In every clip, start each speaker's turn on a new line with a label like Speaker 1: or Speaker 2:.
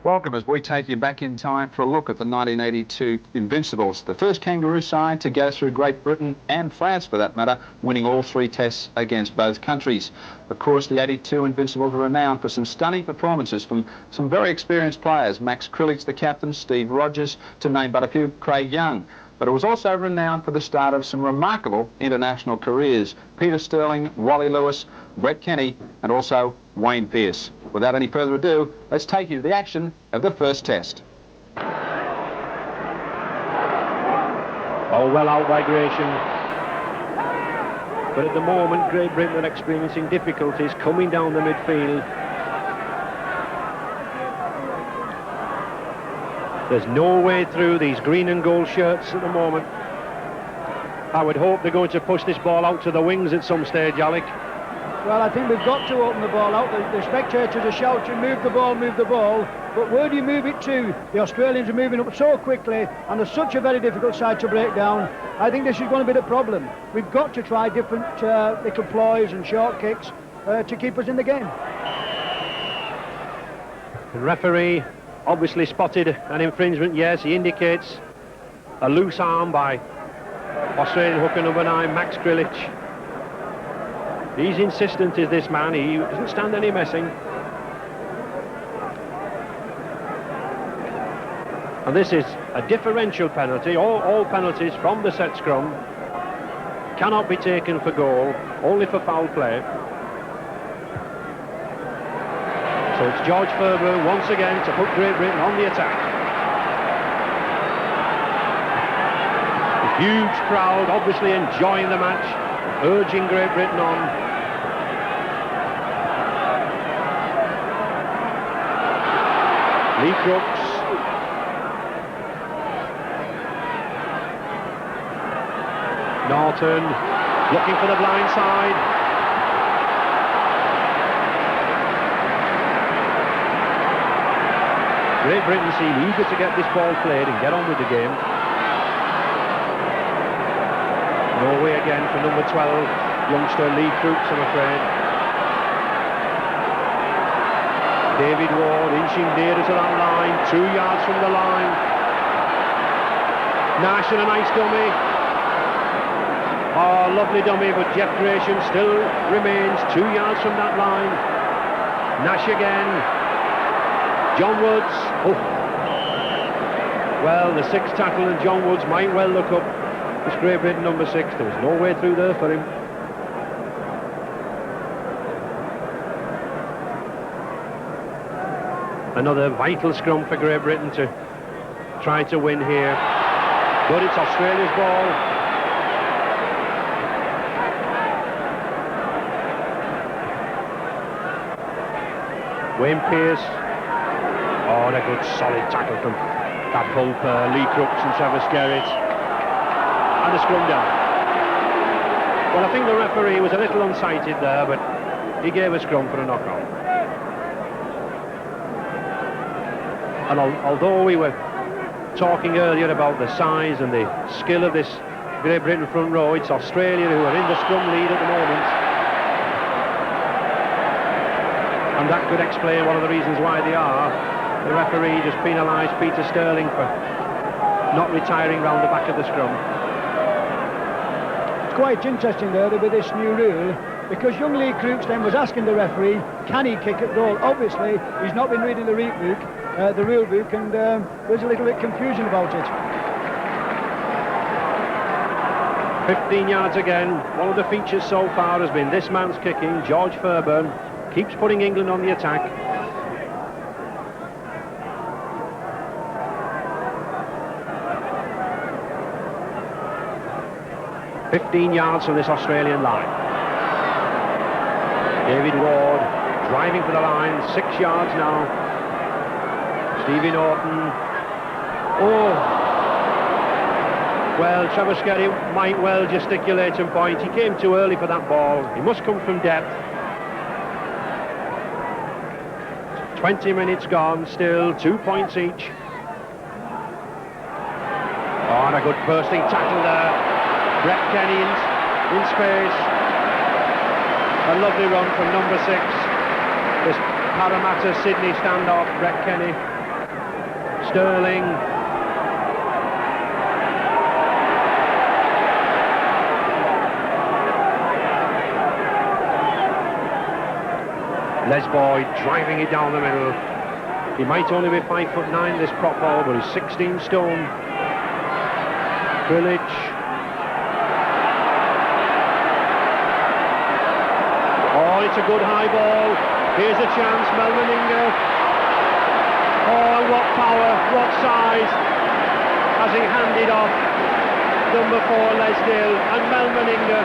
Speaker 1: Welcome as we take you back in time for a look at the 1982 Invincibles, the first Kangaroo side to go through Great Britain and France for that matter, winning all 3 tests against both countries. Of course, the 82 Invincibles are renowned for some stunning performances from some very experienced players, Max Krilich, the captain, Steve Rogers, to name but a few, Craig Young. But it was also renowned for the start of some remarkable international careers. Peter Sterling, Wally Lewis, Brett Kenny, and also Wayne Pearce. Without any further ado, let's take you to the action of the first test.
Speaker 2: Oh, well out by Gratian. But at the moment, Great Britain are experiencing difficulties coming down the midfield. There's no way through these green and gold shirts at the moment. I would hope they're going to push this ball out to the wings at some stage, Alec.
Speaker 3: Well, I think we've got to open the ball out. The spectators are shouting, move the ball, move the ball. But where do you move it to? The Australians are moving up so quickly, and they're such a very difficult side to break down. I think this is going to be the problem. We've got to try different little ploys and short kicks to keep us in the game.
Speaker 2: The referee obviously spotted an infringement. Yes, he indicates a loose arm by Australian hooker number 9, Max Krilich. He's insistent, is this man. He doesn't stand any messing. And this is a differential penalty. All penalties from the set scrum cannot be taken for goal, only for foul play. So it's George Ferber once again to put Great Britain on the attack. A huge crowd obviously enjoying the match, urging Great Britain on. Lee Crooks. Norton looking for the blind side. Great Britain seem eager to get this ball played and get on with the game. No way again for number 12, youngster Lee Crooks, I'm afraid. David Ward inching nearer to that line, 2 yards from the line. Nash and a nice dummy. Oh, lovely dummy, but Jeff Gratian still remains 2 yards from that line. Nash again. John Woods. Oh. Well, the 6th tackle, and John Woods might well look up. It's Great Britain number 6. There was no way through there for him. Another vital scrum for Great Britain to try to win here. But it's Australia's ball. Wayne Pearce. Oh, and a good solid tackle from that Hulk, Lee Crooks and Trevor Skerritt. And the scrum down. Well, I think the referee was a little unsighted there, but he gave a scrum for a knock-on. And although we were talking earlier about the size and the skill of this Great Britain front row, it's Australia who are in the scrum lead at the moment. And that could explain one of the reasons why they are. The referee just penalised Peter Sterling for not retiring round the back of the scrum.
Speaker 3: It's quite interesting though with this new rule, because young Lee Crooks then was asking the referee, can he kick at goal? Obviously, he's not been reading the rule book, and there's a little bit confusion about it.
Speaker 2: 15 yards again. One of the features so far has been this man's kicking. George Ferber keeps putting England on the attack. "15 yards from this Australian line. David Ward driving for the line, 6 yards now. Stevie Norton. Oh! Well, Trevor Skerritt might well gesticulate and point. He came too early for that ball. He must come from depth. 20 minutes gone, still 2 points each. Oh, and a good bursting tackle there. Brett Kenny in space. A lovely run from number 6. This Parramatta Sydney standoff, Brett Kenny. Sterling. Les Boyd driving it down the middle. He might only be 5'9", this prop ball, but he's 16 stone. Village. Oh, it's a good high ball. Here's a chance, Meninga. Oh, what power, what size. As he handed off number 4, Lesdale, and Meninga,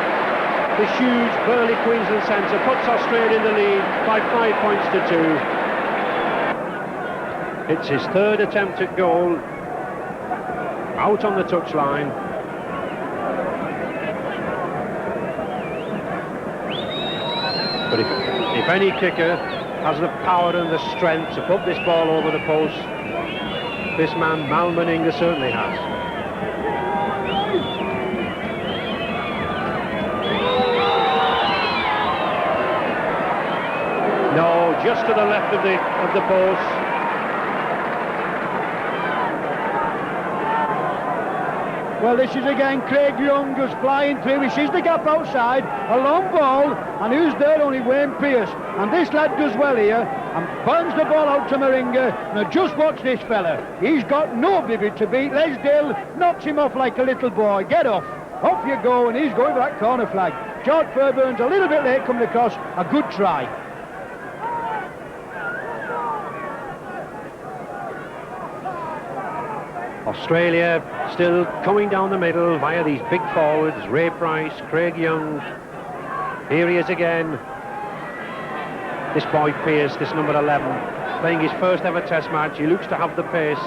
Speaker 2: the huge burly Queensland centre, puts Australia in the lead by 5 points to 2. It's his third attempt at goal. Out on the touchline. But if any kicker has the power and the strength to put this ball over the post, this man, Meninga, certainly has. No, just to the left of the post.
Speaker 3: Well, this is again Craig Young just flying through. He sees the gap outside, a long ball, and who's there? Only Wayne Pearce. And this lad does well here and burns the ball out to Meninga. Now just watch this fella. He's got nobody to beat. Lesdale knocks him off like a little boy. Get off. Off you go, and he's going for that corner flag. George Furburns a little bit late coming across. A good try.
Speaker 2: Australia still coming down the middle via these big forwards, Ray Price, Craig Young. Here he is again. This boy Pearce, this number 11, playing his first ever test match. He looks to have the pace.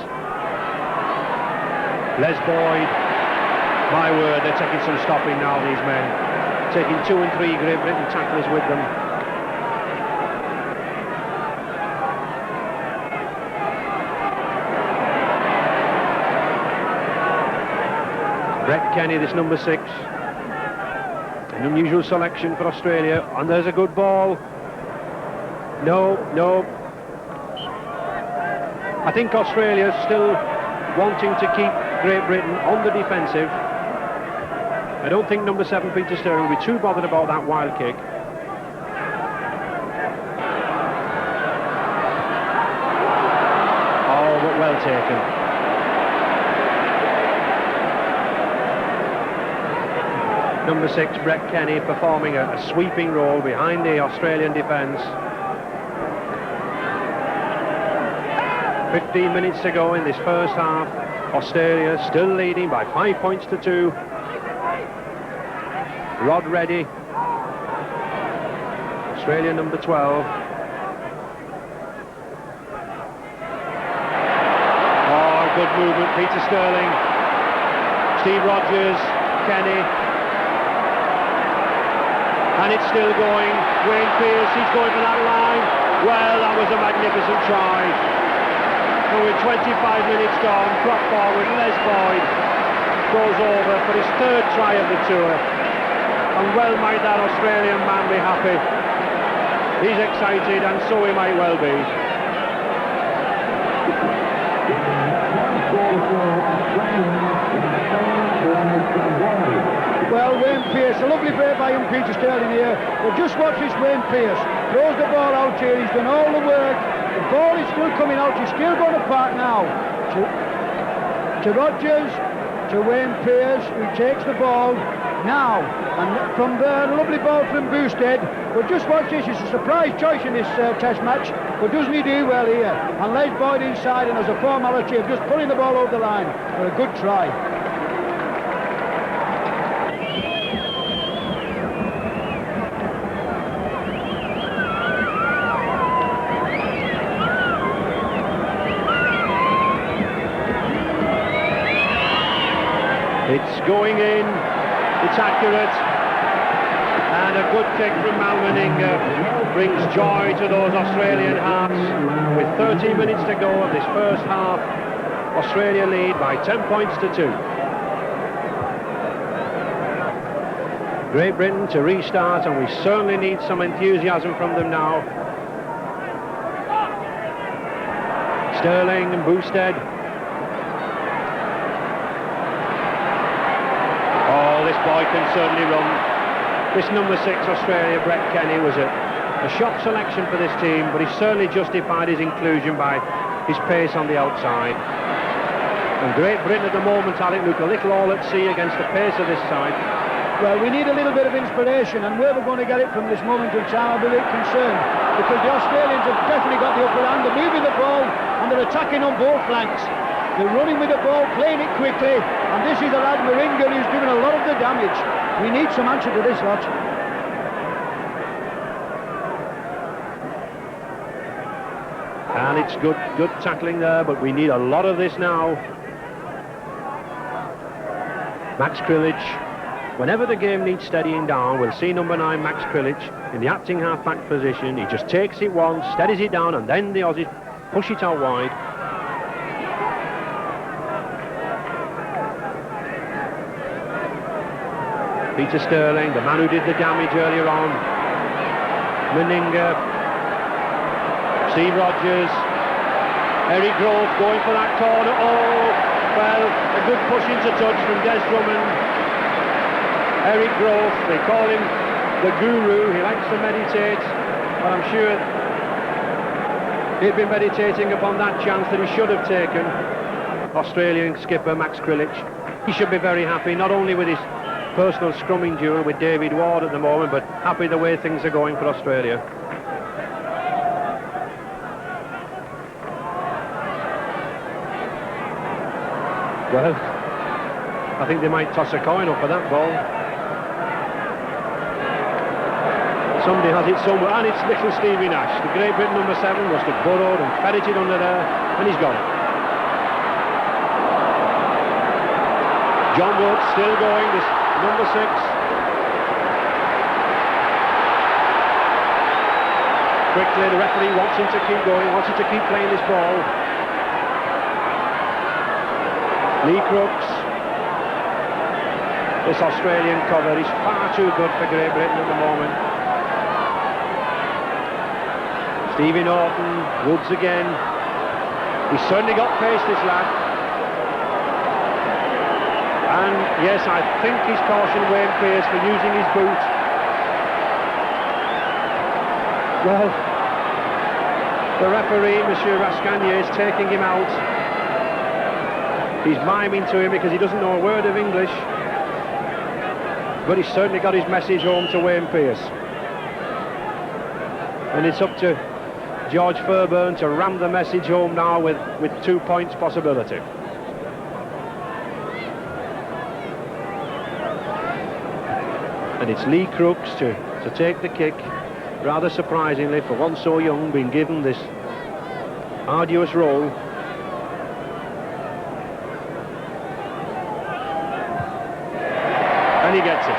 Speaker 2: Les Boyd, my word, they're taking some stopping now, these men. Taking 2 and 3 Great Britain tacklers with them. Brett Kenny, this number 6. An unusual selection for Australia. And there's a good ball. No. I think Australia's still wanting to keep Great Britain on the defensive. I don't think number 7, Peter Sterling, will be too bothered about that wild kick. Oh, but well taken. Number 6, Brett Kenny, performing a sweeping role behind the Australian defence. 15 minutes to go in this first half. Australia still leading by 5 points to 2. Rod Reddy, Australia number 12. Oh, good movement, Peter Sterling. Steve Rogers, Kenny. And it's still going. Wayne Pearce, he's going for that line. Well, that was a magnificent try. And with 25 minutes gone, prop forward, Les Boyd goes over for his third try of the tour. And well might that Australian man be happy. He's excited, and so he might well be.
Speaker 3: Well, Wayne Pearce, a lovely play by young Peter Sterling here. But just watch this Wayne Pearce. Throws the ball out here. He's done all the work. The ball is still coming out. He's still going to park now. To Rogers, to Wayne Pearce, who takes the ball now. And from there, a lovely ball from Boosted. But just watch this. It's a surprise choice in this test match. But doesn't he do well here? And Les Boyd inside, and as a formality of just pulling the ball over the line for a good try.
Speaker 2: It's going in, it's accurate, and a good kick from Meninga brings joy to those Australian hearts. With 13 minutes to go of this first half, Australia lead by 10 points to 2. Great Britain to restart, and we certainly need some enthusiasm from them now. Sterling and Boosted. boy can certainly run. This number 6 Australia, Brett Kenny, was a shock selection for this team, but he certainly justified his inclusion by his pace on the outside. And Great Britain at the moment, Alec, look a little all at sea against the pace of this side.
Speaker 3: Well, we need a little bit of inspiration, and where we're going to get it from this moment in time, I'm a bit concerned, because the Australians have definitely got the upper hand. They're moving the ball, and they're attacking on both flanks. They're running with the ball, playing it quickly, and this is the lad Meninga who's doing a lot of the damage. We need some answer to this lot.
Speaker 2: And it's good tackling there, but we need a lot of this now. Max Krilich, whenever the game needs steadying down, we'll see number 9 Max Krilich in the acting half-back position. He just takes it once, steadies it down, and then the Aussies push it out wide. Peter Sterling, the man who did the damage earlier on. Meninga, Steve Rogers, Eric Grove going for that corner. Oh, well, a good push into touch from Des Drummond. Eric Grove, they call him the guru. He likes to meditate, but I'm sure he'd been meditating upon that chance that he should have taken. Australian skipper Max Krilich. He should be very happy, not only with his personal scrumming duel with David Ward at the moment, but happy the way things are going for Australia. Well, I think they might toss a coin up for that ball. Somebody has it somewhere, and it's little Stevie Nash. The Great Britain number 7 must have burrowed and ferreted under there, and he's got it. John Wood still going, this number 6. Quickly, the referee wants him to keep going, wants him to keep playing this ball. Lee Crooks. This Australian cover is far too good for Great Britain at the moment. Stevie Norton, Woods again. He's certainly got pace, this lad. And yes, I think he's cautioned Wayne Pearce for using his boot. Well, the referee, Monsieur Rascagnier, is taking him out. He's miming to him because he doesn't know a word of English. But he's certainly got his message home to Wayne Pearce. And it's up to George Fairbairn to ram the message home now with 2 points possibility. And it's Lee Crooks to take the kick, rather surprisingly for one so young, being given this arduous role. And he gets it.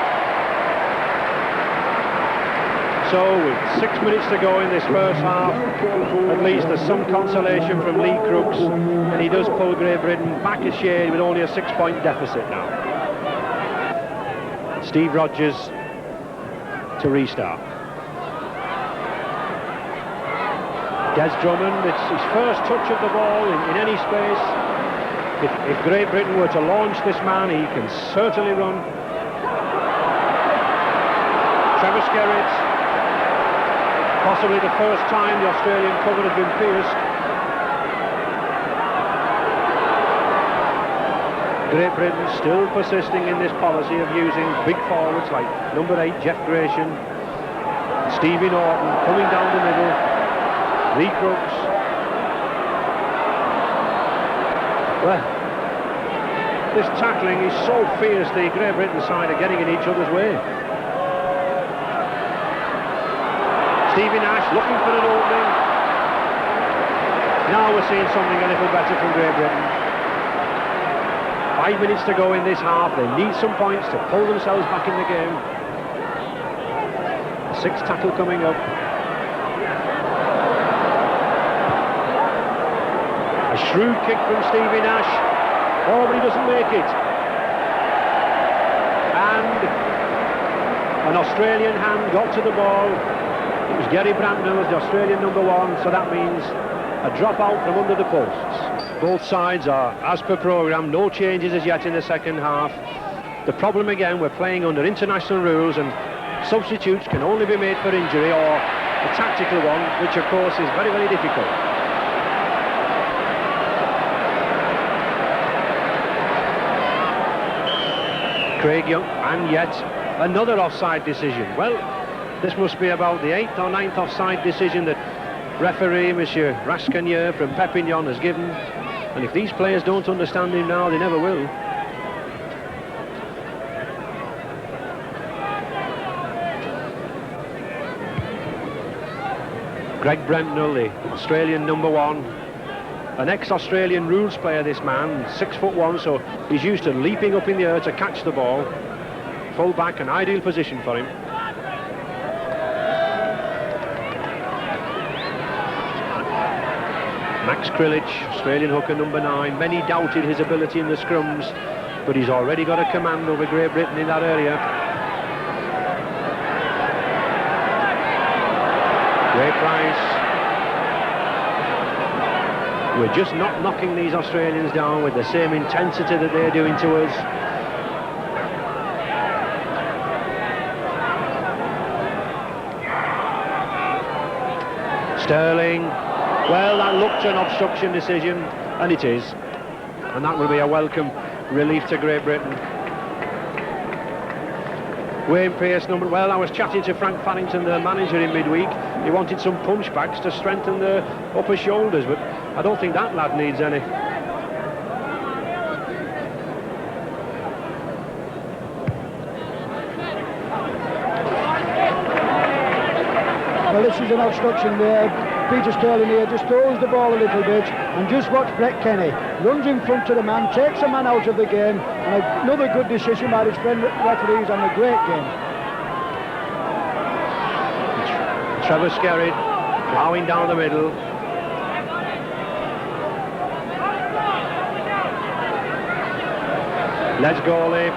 Speaker 2: So with 6 minutes to go in this first half, at least there's some consolation from Lee Crooks, and he does pull Great Britain back a shade with only a 6-point deficit now. Steve Rogers to restart. Des Drummond, it's his first touch of the ball in any space. If Great Britain were to launch this man, he can certainly run. Trevor Skerritt, possibly the first time the Australian cover has been pierced. Great Britain still persisting in this policy of using big forwards like number 8 Jeff Gratian, Stevie Norton coming down the middle, Lee Crooks. Well, this tackling is so fierce, the Great Britain side are getting in each other's way. Stevie Nash looking for an opening. Now we're seeing something a little better from Great Britain. 5 minutes to go in this half. They need some points to pull themselves back in the game. A 6th tackle coming up. A shrewd kick from Stevie Nash. Oh, but he doesn't make it. And an Australian hand got to the ball. It was Gary Brandon was the Australian number 1, so that means a drop out from under the posts. Both sides are as per programme, no changes as yet in the second half. The The problem again, we're playing under international rules and substitutes can only be made for injury or a tactical one, which of course is very, very difficult. Craig Young, and yet another offside decision. Well, this must be about the 8th or 9th offside decision that referee Monsieur Rascagnier from Perpignan has given, and if these players don't understand him now, they never will. Greg Brentnell, the Australian #1, an ex-Australian rules player, this man, 6'1", so he's used to leaping up in the air to catch the ball. Full back, an ideal position for him. Max Krilich, Australian hooker #9. Many doubted his ability in the scrums, but he's already got a command over Great Britain in that area. Ray Price. We're just not knocking these Australians down with the same intensity that they're doing to us. Sterling. Well, that looked an obstruction decision, and it is. And that will be a welcome relief to Great Britain. Wayne Pearce, well, I was chatting to Frank Farrington, the manager, in midweek. He wanted some punchbacks to strengthen the upper shoulders, but I don't think that lad needs any.
Speaker 3: Well, this is an obstruction there. Peter Sterling here just throws the ball a little bit, and just watch Brett Kenny. Runs in front of the man, takes a man out of the game, and another good decision by his friend referees, and a great game.
Speaker 2: Trevor Skerritt ploughing down the middle. Les Gawley.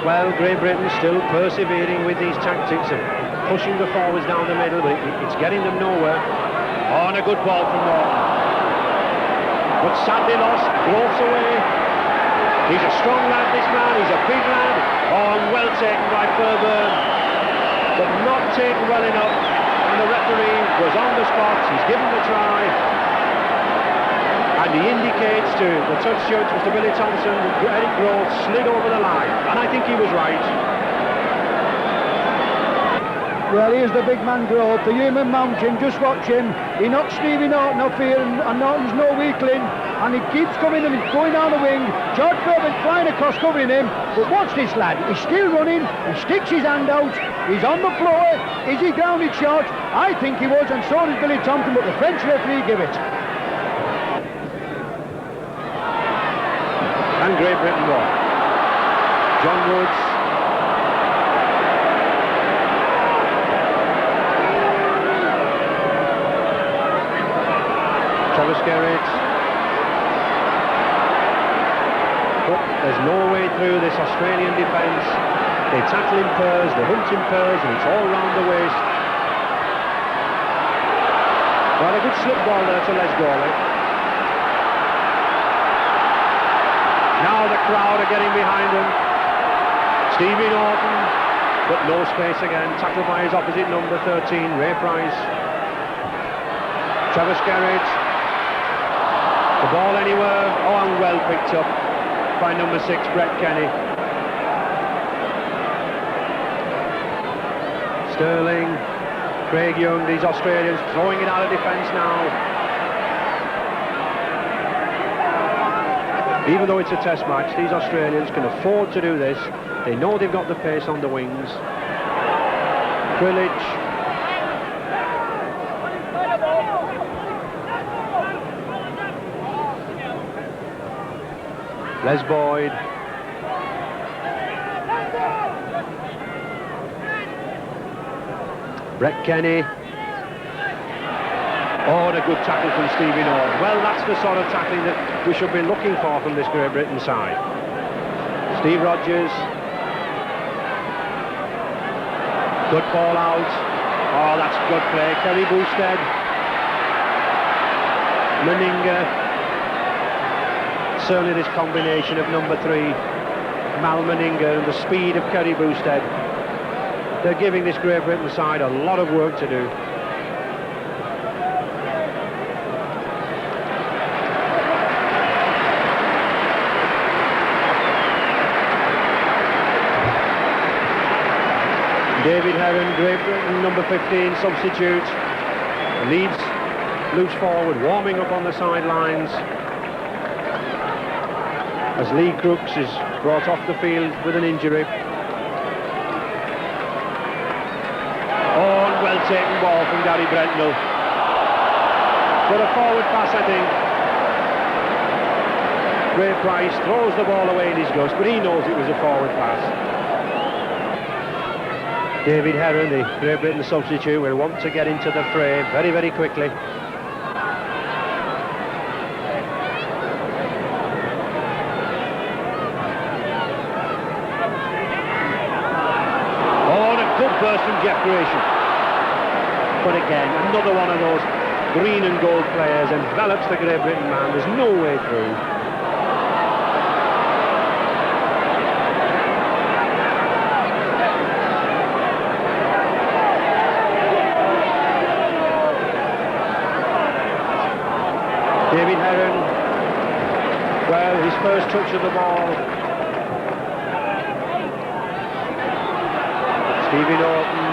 Speaker 2: Well, Great Britain still persevering with these tactics of pushing the forwards down the middle, but it's getting them nowhere. Oh, and a good ball from Norton. But sadly lost, gloves away. He's a strong lad, this man, he's a big lad. Oh, and well taken by Fairburn, but not taken well enough. And the referee was on the spot, he's given the try. And he indicates to the touch judge, Mr. Billy Thompson, that Eric Groth slid over the line. And I think he was right.
Speaker 3: Well, here's the big man Groth, the human mountain. Just watch him. He knocks Stevie Norton off here, and Norton's no weakling, and he keeps coming and he's going down the wing. George Fairburn flying across, covering him, but watch this lad. He's still running, he sticks his hand out, he's on the floor. Is he grounded short? I think he was, and so does Billy Thompson, but the French referee give it.
Speaker 2: And Great Britain won. John Woods. Trevor Skerritt. But there's no way through this Australian defence. They tackle in pairs, they hunt in pairs, and it's all round the waist. Well, a good slip ball there to Les Gawley. Now the crowd are getting behind him. Stevie Norton, but no space again. Tackled by his opposite number 13, Ray Price. Trevor Skerritt. The ball anywhere. Oh, and well picked up by number 6, Brett Kenny. Sterling, Craig Young, these Australians throwing it out of defence now. Even though it's a test match, these Australians can afford to do this. They know they've got the pace on the wings. Krilich. Les Boyd. Brett Kenny. Oh, and a good tackle from Stevie Norton. Well, that's the sort of tackling that we should be looking for from this Great Britain side. Steve Rogers. Good ball out. Oh, that's good play. Kerry Boosted. Meninga. Certainly this combination of number 3 Meninga and the speed of Kerry Boosted. They're giving this Great Britain side a lot of work to do. David Heron, Great Britain, number 15, substitute, leads loose forward, warming up on the sidelines as Lee Crooks is brought off the field with an injury. Oh, and well taken ball from Gary Brentnell. But a forward pass, I think. Ray Price throws the ball away in his gust, but he knows it was a forward pass. David Heron, the Great Britain substitute, will want to get into the fray very, very quickly. Oh, and a good burst from Jeff Gratian. But again, another one of those green and gold players envelops the Great Britain man. There's no way through. David Heron, well, his first touch of the ball. Stevie Norton.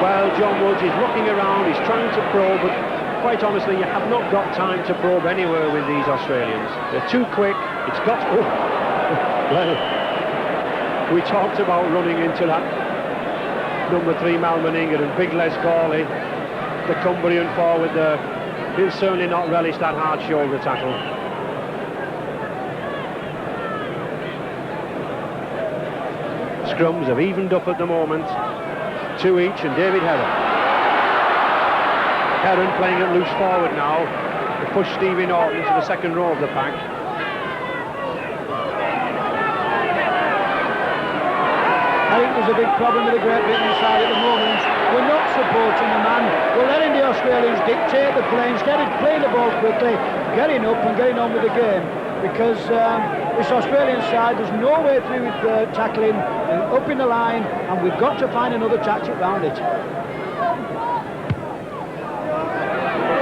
Speaker 2: Well, John Woods is looking around, he's trying to probe, but quite honestly, you have not got time to probe anywhere with these Australians. They're too quick, it's got... Oh. Well, we talked about running into that number 3 Meninga and big Les Gawley. The Cumbrian forward there, he'll certainly not relish that hard shoulder tackle. Scrums have evened up at the moment, 2 each, and David Heron. Heron playing it loose forward now to push Stevie Norton into the second row of the pack.
Speaker 3: I think there's a big problem with the Great Britain side at the moment. We're not supporting the man. We're letting the Australians dictate the play instead of playing the ball quickly, getting up and getting on with the game. Because this Australian side, there's no way through with tackling up in the line, and we've got to find another tactic round it.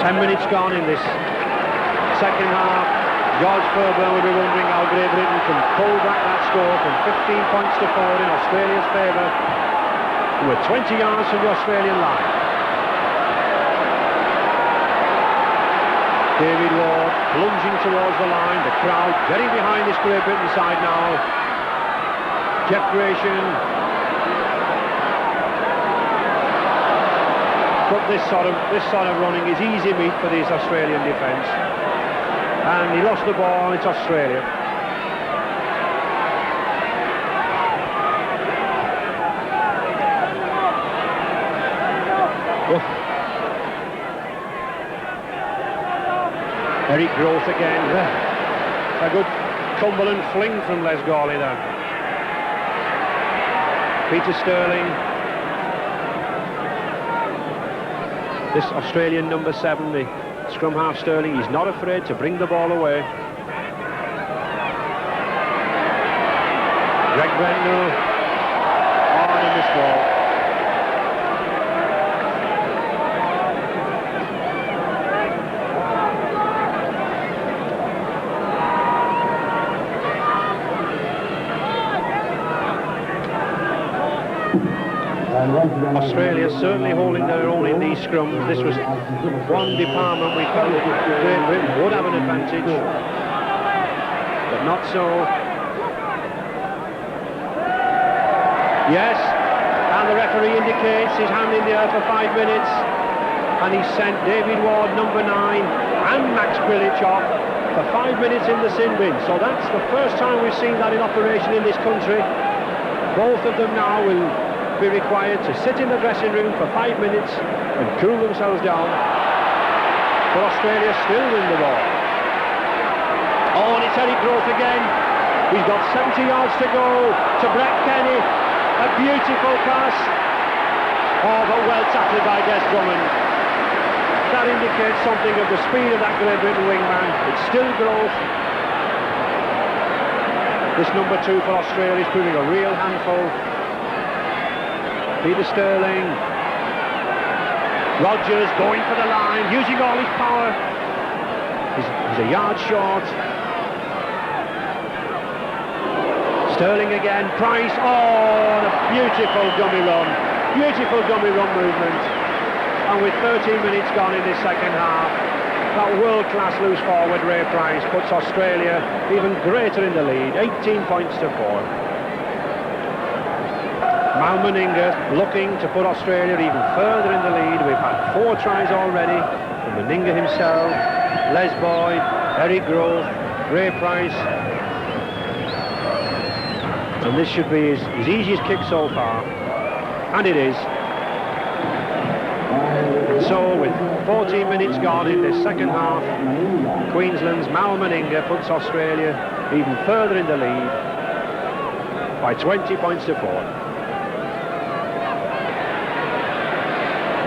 Speaker 2: 10 minutes gone in this second half. George Fairburn will be wondering how Great Britain can pull back that score from 15 points to 4 in Australia's favour. We're 20 yards from the Australian line. David Ward plunging towards the line, the crowd getting behind this Great Britain side now. Jeff Gratian. But this sort of running is easy meat for this Australian defence. And he lost the ball, it's Australia. Oof. Eric Groth again. A good Cumberland fling from Les Gawley there. Peter Sterling. This Australian number 7, the scrum half Sterling, he's not afraid to bring the ball away. Greg Brentnell on in this ball. Australia certainly holding their own in these scrums. This was one department we felt Great Britain would have an advantage, but not so. Yes, and the referee indicates his hand in the air for 5 minutes, and he sent David Ward, number 9, and Max Grillitsch off for 5 minutes in the sin bin. So that's the first time we've seen that in operation in this country. Both of them now will be required to sit in the dressing room for 5 minutes and cool themselves down. But Australia still win the ball. Oh, and it's Eric Groth again. He's got 70 yards to go to Brett Kenny. A beautiful pass. Oh, but well tackled by Des Drummond. That indicates something of the speed of that Great Britain wingman. It's still Groth. This number 2 for Australia is proving a real handful. Peter Sterling. Rogers going for the line, using all his power. He's a yard short. Sterling again, Price, oh, a beautiful dummy run. Beautiful dummy run movement. And with 13 minutes gone in this second half, that world-class loose forward, Ray Price, puts Australia even greater in the lead, 18 points to 4. Meninga looking to put Australia even further in the lead. We've had 4 tries already from Meninga himself, Les Boyd, Eric Grove, Ray Price. And this should be his easiest kick so far. And it is. So with 14 minutes gone in this second half, Queensland's Meninga puts Australia even further in the lead by 20 points to 4.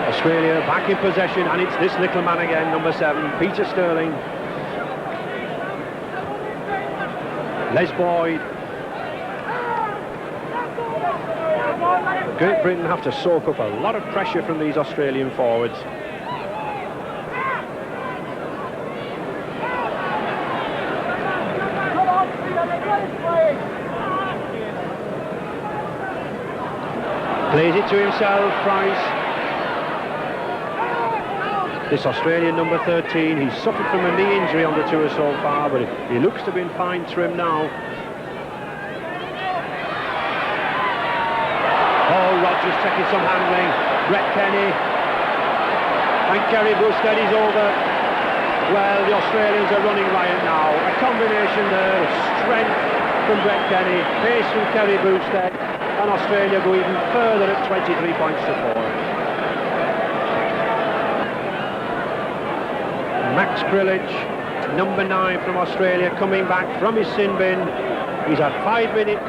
Speaker 2: Australia back in possession, and it's this little man again, number 7, Peter Sterling. Les Boyd. Great Britain have to soak up a lot of pressure from these Australian forwards. Plays it to himself, Price. This Australian number 13, he's suffered from a knee injury on the tour so far, but he looks to be in fine trim now. Oh, Rogers taking some handling. Brett Kenny. And Kerry Bousted is over. Well, the Australians are running riot now. A combination there of strength from Brett Kenny, pace from Kerry Bousted, and Australia go even further at 23 points to 4. Max Krilich, number 9 from Australia, coming back from his sin bin. He's had 5-minute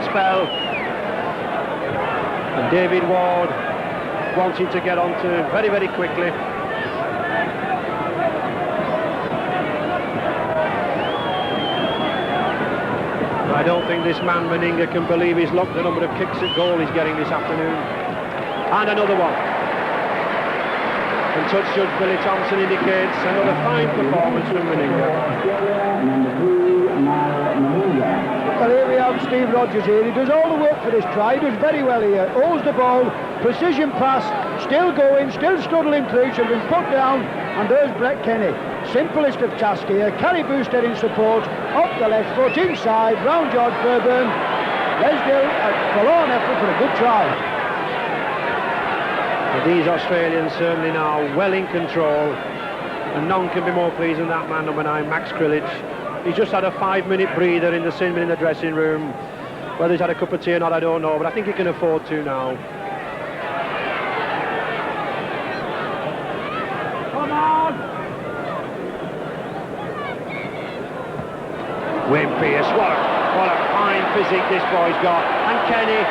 Speaker 2: spell. And David Ward wanting to get onto very, very quickly. I don't think this man Meninga can believe his luck, the number of kicks at goal he's getting this afternoon. And another one. And touch judge Billy Thompson indicates another fine performance from Meninga.
Speaker 3: Well, here we have Steve Rogers here. He does all the work for this try. He does very well here. Holds the ball, precision pass, still going, still struggling through, should have been put down. And there's Brett Kenny. Simplest of task here. Kerry Bousted in support, up the left foot, inside, round George Fairburn. Lesdale, a forlorn effort for a good try.
Speaker 2: These Australians certainly now well in control, and none can be more pleased than that man, number 9, Max Krilich. He's just had a 5-minute breather in the sin bin in the dressing room. Whether he's had a cup of tea or not, I don't know, but I think he can afford to now.
Speaker 3: Come on!
Speaker 2: Wayne Pearce, what a fine physique this boy's got. And Kenny,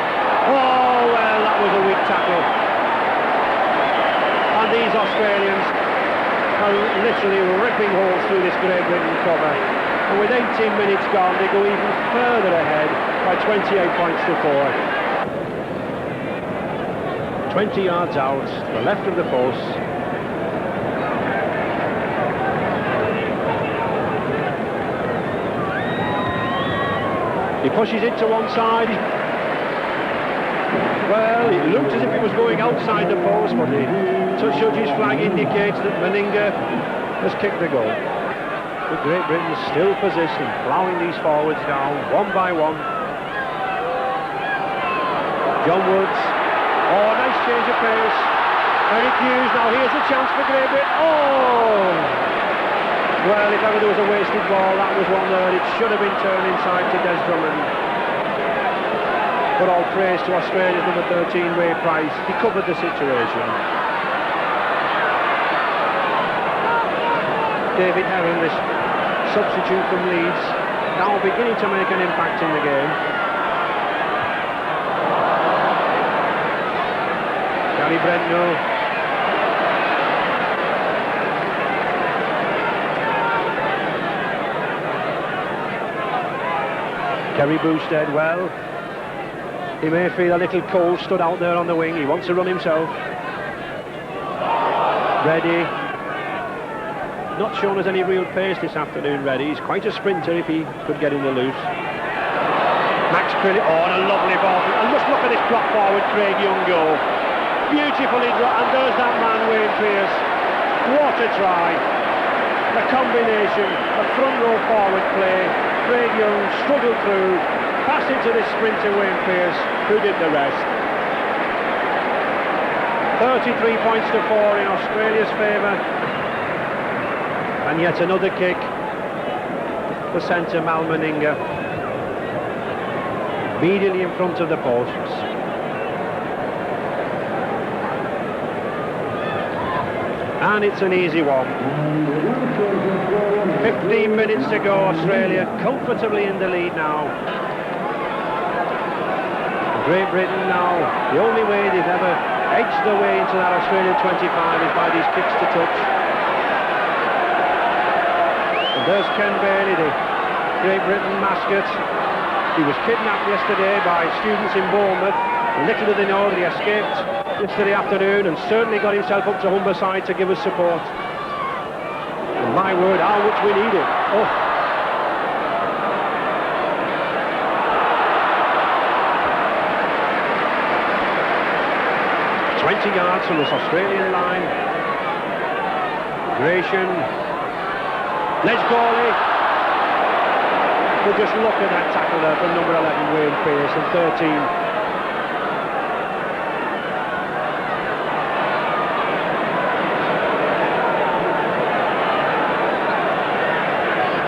Speaker 2: oh well, that was a weak tackle. And these Australians are literally ripping holes through this Great Britain cover. And with 18 minutes gone, they go even further ahead by 28 points to 4. 20 yards out, to the left of the post. He pushes it to one side. Well, it looked as if it was going outside the post, but the touch judge's flag indicates that Meninga has kicked the goal. But Great Britain still persistent, ploughing these forwards down, one by one. John Woods. Oh, nice change of pace. Eric Hughes, now here's a chance for Great Britain. Oh! Well, if ever there was a wasted ball, that was one there. It should have been turned inside to Des Drummond. But all praise to Australia's number 13, Ray Price. He covered the situation. David Heron, this substitute from Leeds, now beginning to make an impact in the game. Gary Brentnell. Kerry Boosted, well, he may feel a little cold stood out there on the wing. He wants to run himself. Reddy, not shown as any real pace this afternoon, Reddy. He's quite a sprinter if he could get in the loose. Max Crillich, oh, and a lovely ball. And just look at this drop forward, Craig Young goal. Beautifully dropped, and there's that man, Wayne Pearce. What a try. A combination of front row forward play. Craig Young struggled through, passed into this sprinter, Wayne Pearce, who did the rest. 33 points to 4 in Australia's favour. And yet another kick for centre Mal Meninga. Immediately in front of the posts. And it's an easy one. 15 minutes to go, Australia comfortably in the lead now. Great Britain now, the only way they've ever edged their way into that Australian 25 is by these kicks to touch. And there's Ken Bailey, the Great Britain mascot. He was kidnapped yesterday by students in Bournemouth. Little do they know that he escaped yesterday afternoon and certainly got himself up to Humberside to give us support. And my word, how much we need it. Oh. ...20 yards from this Australian line. Gratian. Les Gawley. But just look at that tackle there from number 11, Wayne Pearce, and 13.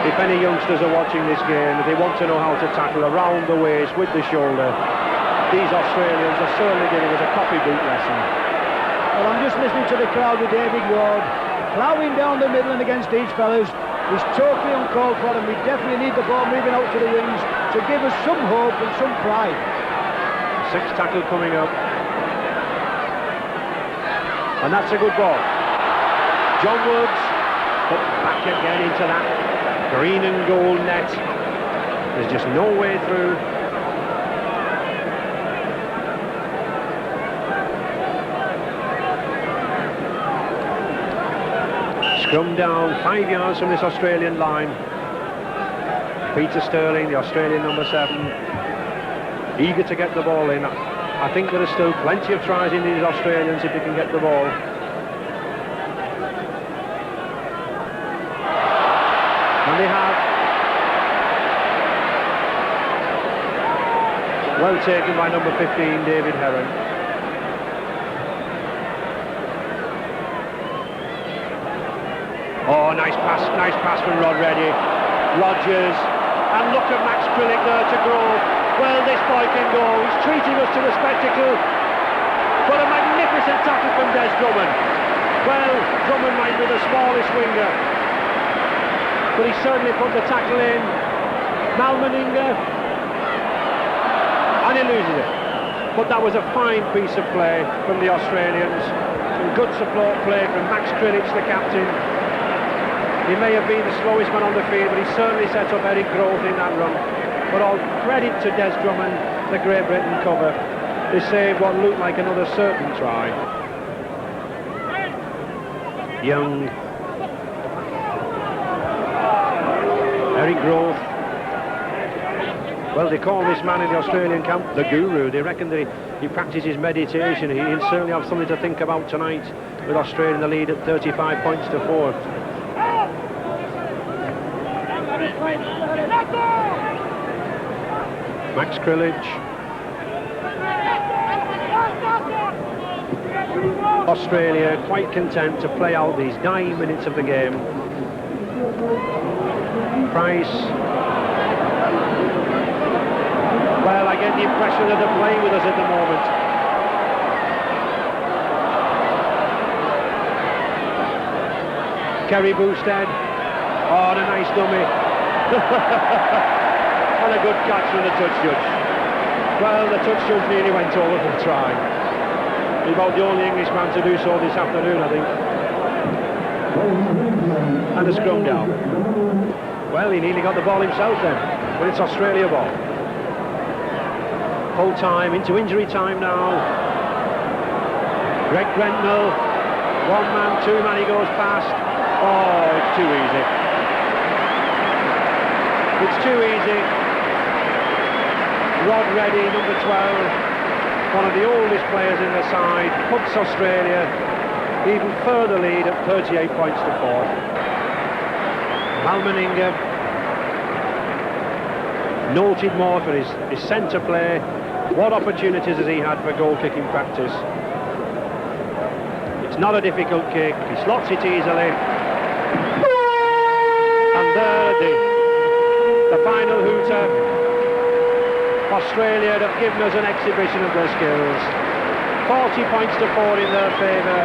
Speaker 2: If any youngsters are watching this game, if they want to know how to tackle around the waist with the shoulder, these Australians are certainly giving us a copybook lesson.
Speaker 3: Well, I'm just listening to the crowd with David Ward, ploughing down the middle and against these fellas. It's totally uncalled for, and we definitely need the ball moving out to the wings to give us some hope and some pride.
Speaker 2: Sixth tackle coming up. And that's a good ball. John Woods, put back again into that green and gold net. There's just no way through. Scrum down 5 yards from this Australian line. Peter Sterling, the Australian number 7, eager to get the ball in. I think there are still plenty of tries in these Australians if they can get the ball. And they have. Well taken by number 15, David Heron. Oh, nice pass from Rod Reddy. Rogers, and look at Max Crillich there to Grove. Well, this boy can go. He's treating us to the spectacle. But a magnificent tackle from Des Drummond. Well, Drummond might be the smallest winger, but he certainly put the tackle in. Mal Meninga, and he loses it. But that was a fine piece of play from the Australians. Some good support play from Max Crillich, the captain. He may have been the slowest man on the field, but he certainly set up Eric Grove in that run. But all credit to Des Drummond, the Great Britain cover. They saved what looked like another certain try. Young. Eric Grove. Well, they call this man in the Australian camp the guru. They reckon that he practices meditation. He'll certainly have something to think about tonight with Australia in the lead at 35 points to 4. Max Crillich. Australia quite content to play out these 9 minutes of the game. Price. Well, I get the impression that they're playing with us at the moment. Kerry Boosted. Oh, and a nice dummy. And a good catch from the touch judge. Well, the touch judge nearly went over for the try. He's about the only Englishman to do so this afternoon, I think. And a scrum down. Well, he nearly got the ball himself then, but it's Australia ball. Full time, into injury time now. Greg Brentnell, one man, two man, he goes past. Oh, it's too easy. It's too easy. Rod Reddy, number 12, one of the oldest players in the side, puts Australia even further lead at 38 points to 4. Meninga, noted more for his centre play. What opportunities has he had for goal-kicking practice? It's not a difficult kick, he slots it easily. And there the final hooter. Australia have given us an exhibition of their skills. 40 points to 4 in their favour.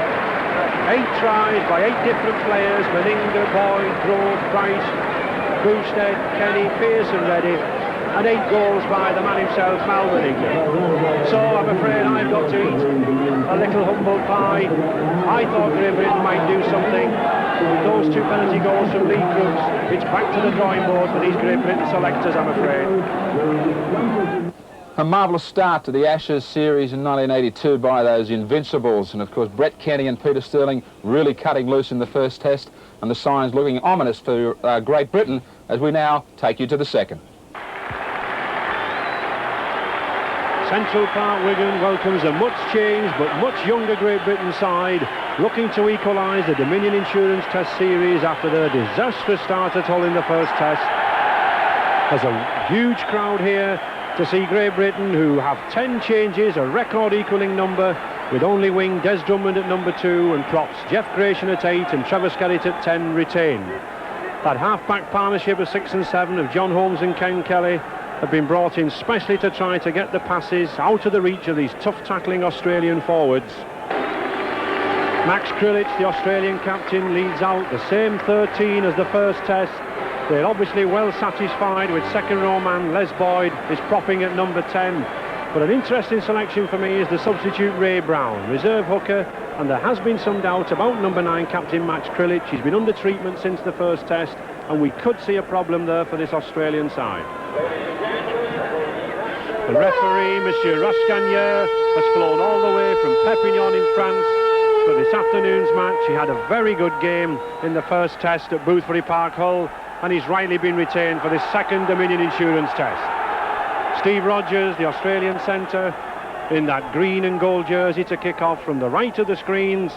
Speaker 2: 8 tries by 8 different players: Meninga, Boyd, Grove, Price, Boosted, Kenny, Pearce and Reddy, and 8 goals by the man himself, Meninga. So I'm afraid I've got to eat a little humble pie. I thought Great Britain might do something. Those 2 penalty goals from Lee Crooks, it's back to the drawing board for these Great Britain selectors, I'm afraid.
Speaker 1: A marvellous start to the Ashes series in 1982 by those Invincibles, and of course Brett Kenny and Peter Sterling really cutting loose in the first test, and the signs looking ominous for Great Britain as we now take you to the second.
Speaker 2: Central Park, Wigan welcomes a much changed but much younger Great Britain side, looking to equalise the Dominion Insurance Test series after their disastrous start at Hull in the first test. There's a huge crowd here to see Great Britain, who have 10 changes, a record-equalling number, with only wing Des Drummond at number 2 and props Jeff Gratian at 8 and Trevor Skerritt at 10 retain. That half-back partnership of 6 and 7 of John Holmes and Ken Kelly have been brought in specially to try to get the passes out of the reach of these tough-tackling Australian forwards. Max Krilich, the Australian captain, leads out the same 13 as the first test. They're obviously well satisfied with second-row man Les Boyd is propping at number 10. But an interesting selection for me is the substitute Ray Brown, reserve hooker, and there has been some doubt about number 9 captain Max Krilich. He's been under treatment since the first test, and we could see a problem there for this Australian side. The referee, Monsieur Rascagnier, has flown all the way from Perpignan in France for this afternoon's match. He had a very good game in the first test at Boothbury Park, Hull, and he's rightly been retained for this second Dominion Insurance Test. Steve Rogers, the Australian centre, in that green and gold jersey to kick off from the right of the screens.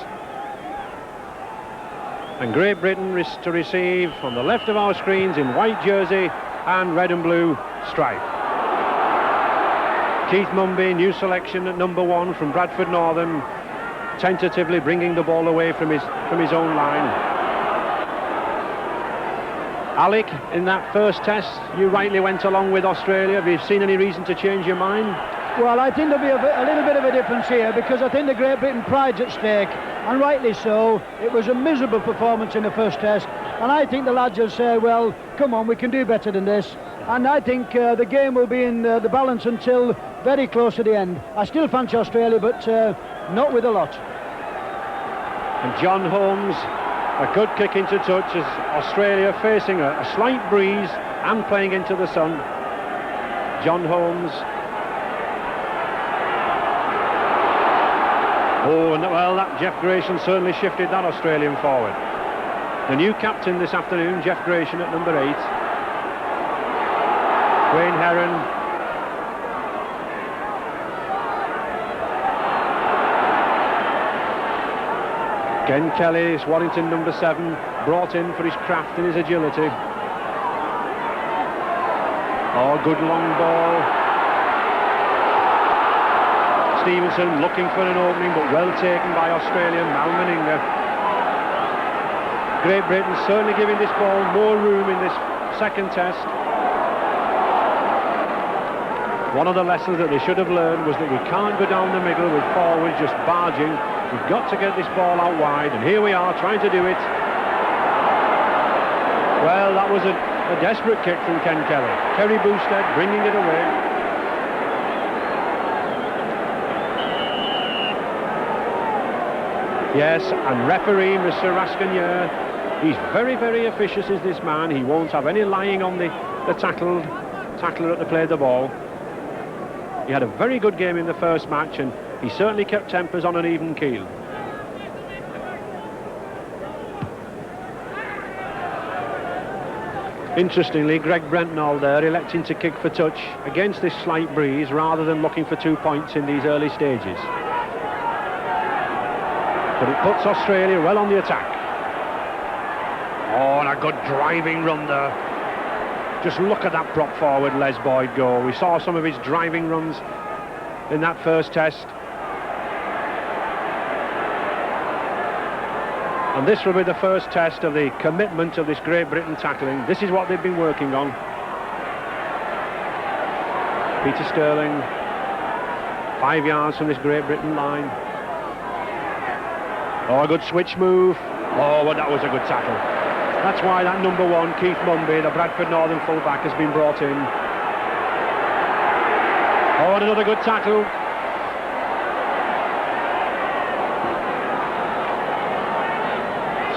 Speaker 2: And Great Britain to receive from the left of our screens in white jersey and red and blue stripe. Keith Mumby, new selection at number 1 from Bradford Northern, tentatively bringing the ball away from his own line. Alec, in that first test, you rightly went along with Australia. Have you seen any reason to change your mind?
Speaker 3: Well, I think there'll be a little bit of a difference here, because I think the Great Britain pride's at stake, and rightly so. It was a miserable performance in the first test, and I think the lads will say, well, come on, we can do better than this. And I think the game will be in the balance until very close to the end. I still fancy Australia, but not with a lot.
Speaker 2: And John Holmes, a good kick into touch as Australia facing a slight breeze and playing into the sun. John Holmes. Oh, and well, that Jeff Gratian certainly shifted that Australian forward. The new captain this afternoon, Jeff Gratian at number 8. Wayne Heron. Ken Kelly, Warrington number 7, brought in for his craft and his agility. Oh, good long ball. Stevenson looking for an opening, but well taken by Australia, Meninga. Great Britain certainly giving this ball more room in this second test. One of the lessons that they should have learned was that we can't go down the middle with forwards just barging. We've got to get this ball out wide, and here we are trying to do it. Well, that was a desperate kick from Ken Kelly. Kerry Boosted bringing it away. Yes, and referee Mr. Rascagnier, he's very, very officious is this man. He won't have any lying on the tackler at the play of the ball. He had a very good game in the first match, and he certainly kept tempers on an even keel. Interestingly, Greg Brentnall there electing to kick for touch against this slight breeze rather than looking for 2 points in these early stages. But it puts Australia well on the attack. Oh, and a good driving run there. Just look at that prop forward Les Boyd go. We saw some of his driving runs in that first test. And this will be the first test of the commitment of this Great Britain tackling. This is what they've been working on. Peter Sterling, 5 yards from this Great Britain line. Oh, a good switch move. Oh, well, that was a good tackle. That's why that number 1, Keith Mumby, the Bradford Northern fullback, has been brought in. Oh, and another good tackle.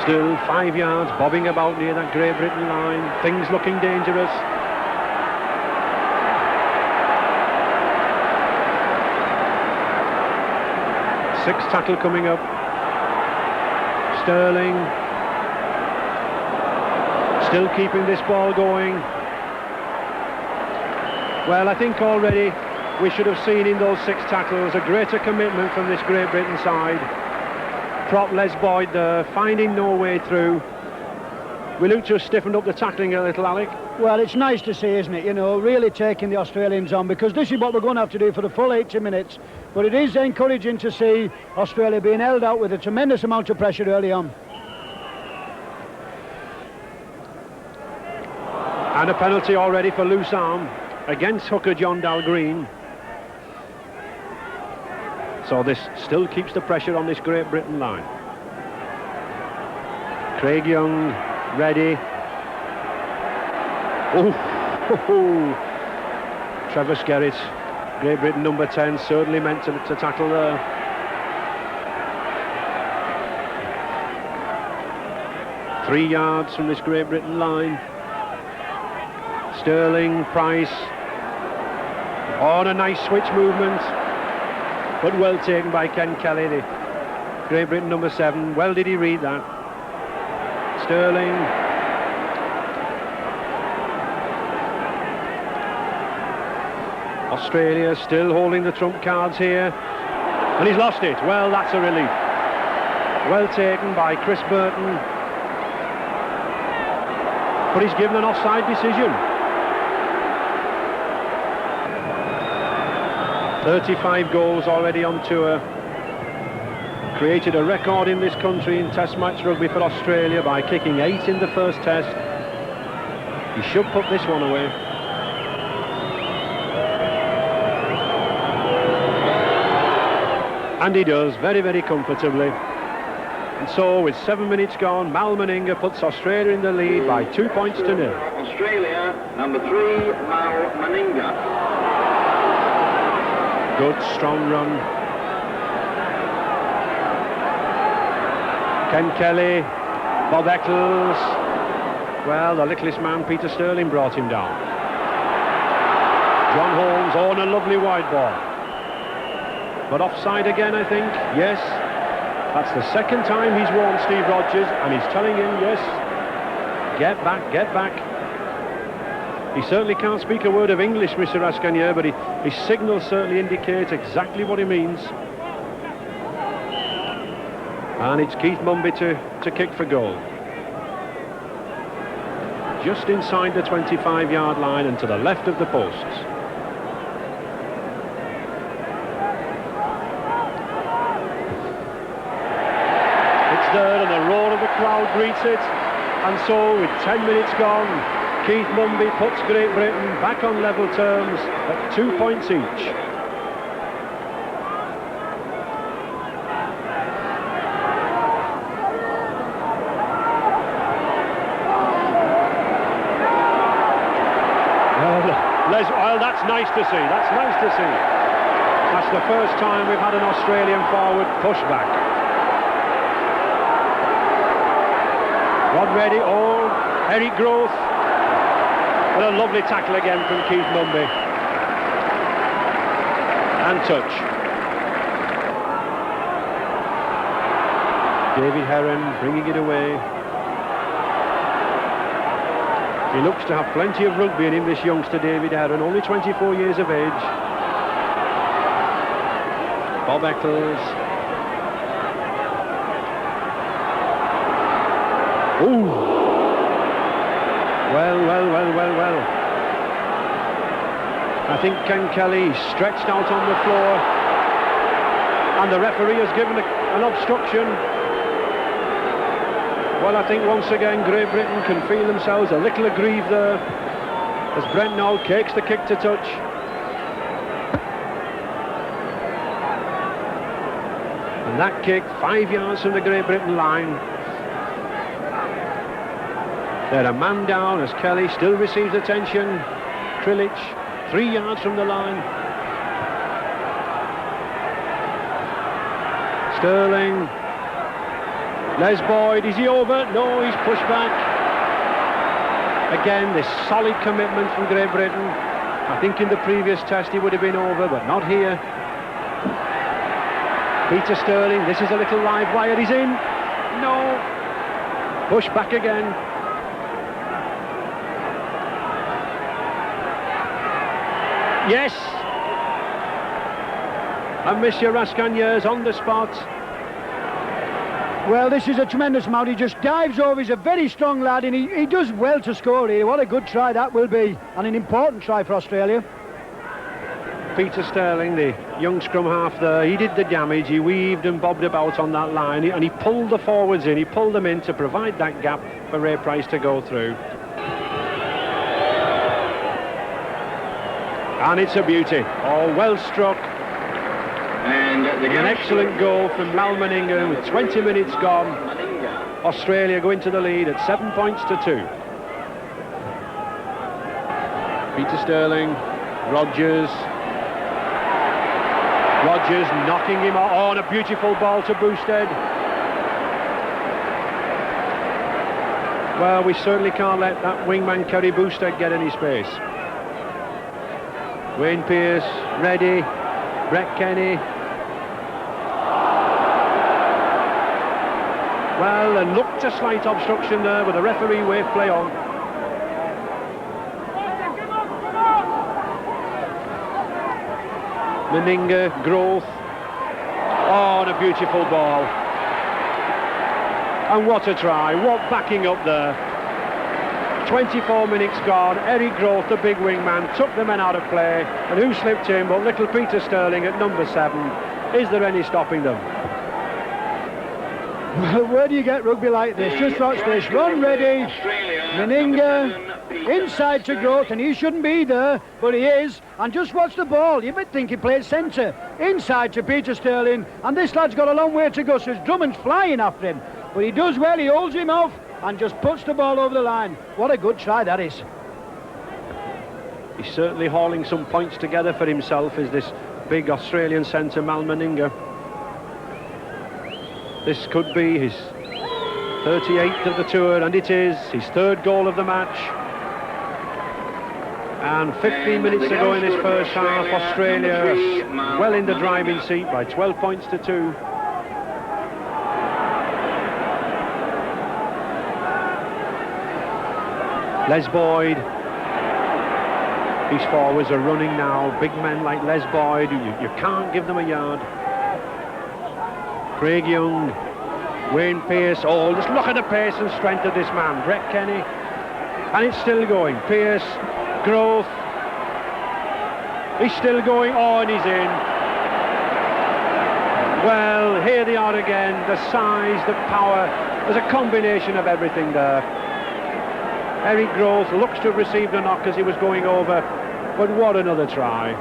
Speaker 2: Still 5 yards, bobbing about near that Great Britain line. Things looking dangerous. Sixth tackle coming up. Sterling still keeping this ball going. Well, I think already we should have seen in those 6 tackles a greater commitment from this Great Britain side. Prop Les Boyd there, finding no way through. We look to have stiffened up the tackling a little, Alec.
Speaker 3: Well, it's nice to see, isn't it? You know, really taking the Australians on, because this is what we're going to have to do for the full 80 minutes. But it is encouraging to see Australia being held out with a tremendous amount of pressure early on.
Speaker 2: And a penalty already for loose arm against hooker John Dalgreen. So this still keeps the pressure on this Great Britain line. Craig Young, ready. Oh, Trevor Skerritt, Great Britain number 10, certainly meant to tackle there. Three yards from this Great Britain line. Sterling, Price. Oh, and a nice switch movement. But well taken by Ken Kelly, the Great Britain number 7. Well did he read that. Sterling. Australia still holding the trump cards here. And he's lost it. Well, that's a relief. Well taken by Chris Burton. But he's given an offside decision. 35 goals already on tour. Created a record in this country in Test match rugby for Australia by kicking 8 in the first test. He should put this one away. And he does, very, very comfortably. And so, with 7 minutes gone, Mal Meninga puts Australia in the lead by 2 points to 0.
Speaker 1: Australia, number 3, Mal Meninga.
Speaker 2: Good, strong run. Ken Kelly, Bob Eccles. Well, the littlest man, Peter Sterling, brought him down. John Holmes, oh, and a lovely wide ball. But offside again, I think. Yes. That's the second time he's warned Steve Rogers, and he's telling him, yes, get back, get back. He certainly can't speak a word of English, Mr. Rascagnier, but his signals certainly indicate exactly what he means. And it's Keith Mumby to kick for goal. Just inside the 25-yard line and to the left of the posts. It's there and the roar of the crowd greets it. And so, with 10 minutes gone, Keith Mumby puts Great Britain back on level terms at 2 points each. Well, that's nice to see. That's nice to see. That's the first time we've had an Australian forward push back. Rod ready. Oh, Eric Groth. And a lovely tackle again from Keith Mumby. touch. David Heron bringing it away. He looks to have plenty of rugby in him, this youngster David Heron, only 24 years of age. Bob Eccles. Ooh! Well. I think Ken Kelly stretched out on the floor, and the referee has given an obstruction. Well, I think once again Great Britain can feel themselves a little aggrieved there, as Brent now takes the kick to touch. And that kick 5 yards from the Great Britain line. They're a man down as Kelly still receives attention. Krilich 3 yards from the line. Sterling. Les Boyd, is he over? No, he's pushed back. Again, this solid commitment from Great Britain. I think in the previous test he would have been over, but not here. Peter Sterling, this is a little live wire, he's in. No. Push back again. Yes. And Monsieur Rascagne's on the spot.
Speaker 3: Well, this is a tremendous amount. He just dives over. He's a very strong lad, and he does well to score here. What a good try that will be, and an important try for Australia.
Speaker 2: Peter Sterling, the young scrum half there, he did the damage. He weaved and bobbed about on that line, and he pulled the forwards in. He pulled them in to provide that gap for Ray Price to go through. And it's a beauty. Oh, well struck. And an excellent goal from Mal Meninga with 20 minutes gone. Australia go into the lead at 7 points to 2. Peter Sterling, Rogers knocking him out. Oh, and a beautiful ball to Boosted. Well, we certainly can't let that wingman Kerry Boosted get any space. Wayne Pearce, ready. Brett Kenny. Well, and looked a slight obstruction there, but the referee waved play on. Meninga, Growth. Oh, and a beautiful ball. And what a try, what backing up there. 24 minutes gone, Eric Growth, the big wingman, took the men out of play, and who slipped in but little Peter Sterling at number 7. Is there any stopping them?
Speaker 3: Well, where do you get rugby like this? Just watch this. Run ready. Meninga inside to Growth, and he shouldn't be there, but he is. And just watch the ball. You might think he played centre. Inside to Peter Sterling, and this lad's got a long way to go, so his Drummond's flying after him. But he does well, he holds him off and just puts the ball over the line. What a good try that is.
Speaker 2: He's certainly hauling some points together for himself, is this big Australian centre, Mal Meninga. This could be his 38th of the tour, and it is his 3rd goal of the match. And 15 minutes to go in this first half, Australia well in the driving seat by 12 points to 2. Les Boyd. These forwards are running now. Big men like Les Boyd, you can't give them a yard. Craig Young, Wayne Pearce. Oh, just look at the pace and strength of this man, Brett Kenny. And it's still going. Pearce, Growth. He's still going. Oh, and he's in. Well, here they are again. The size, the power. There's a combination of everything there. Eric Growth looks to have received a knock as he was going over, but what another try.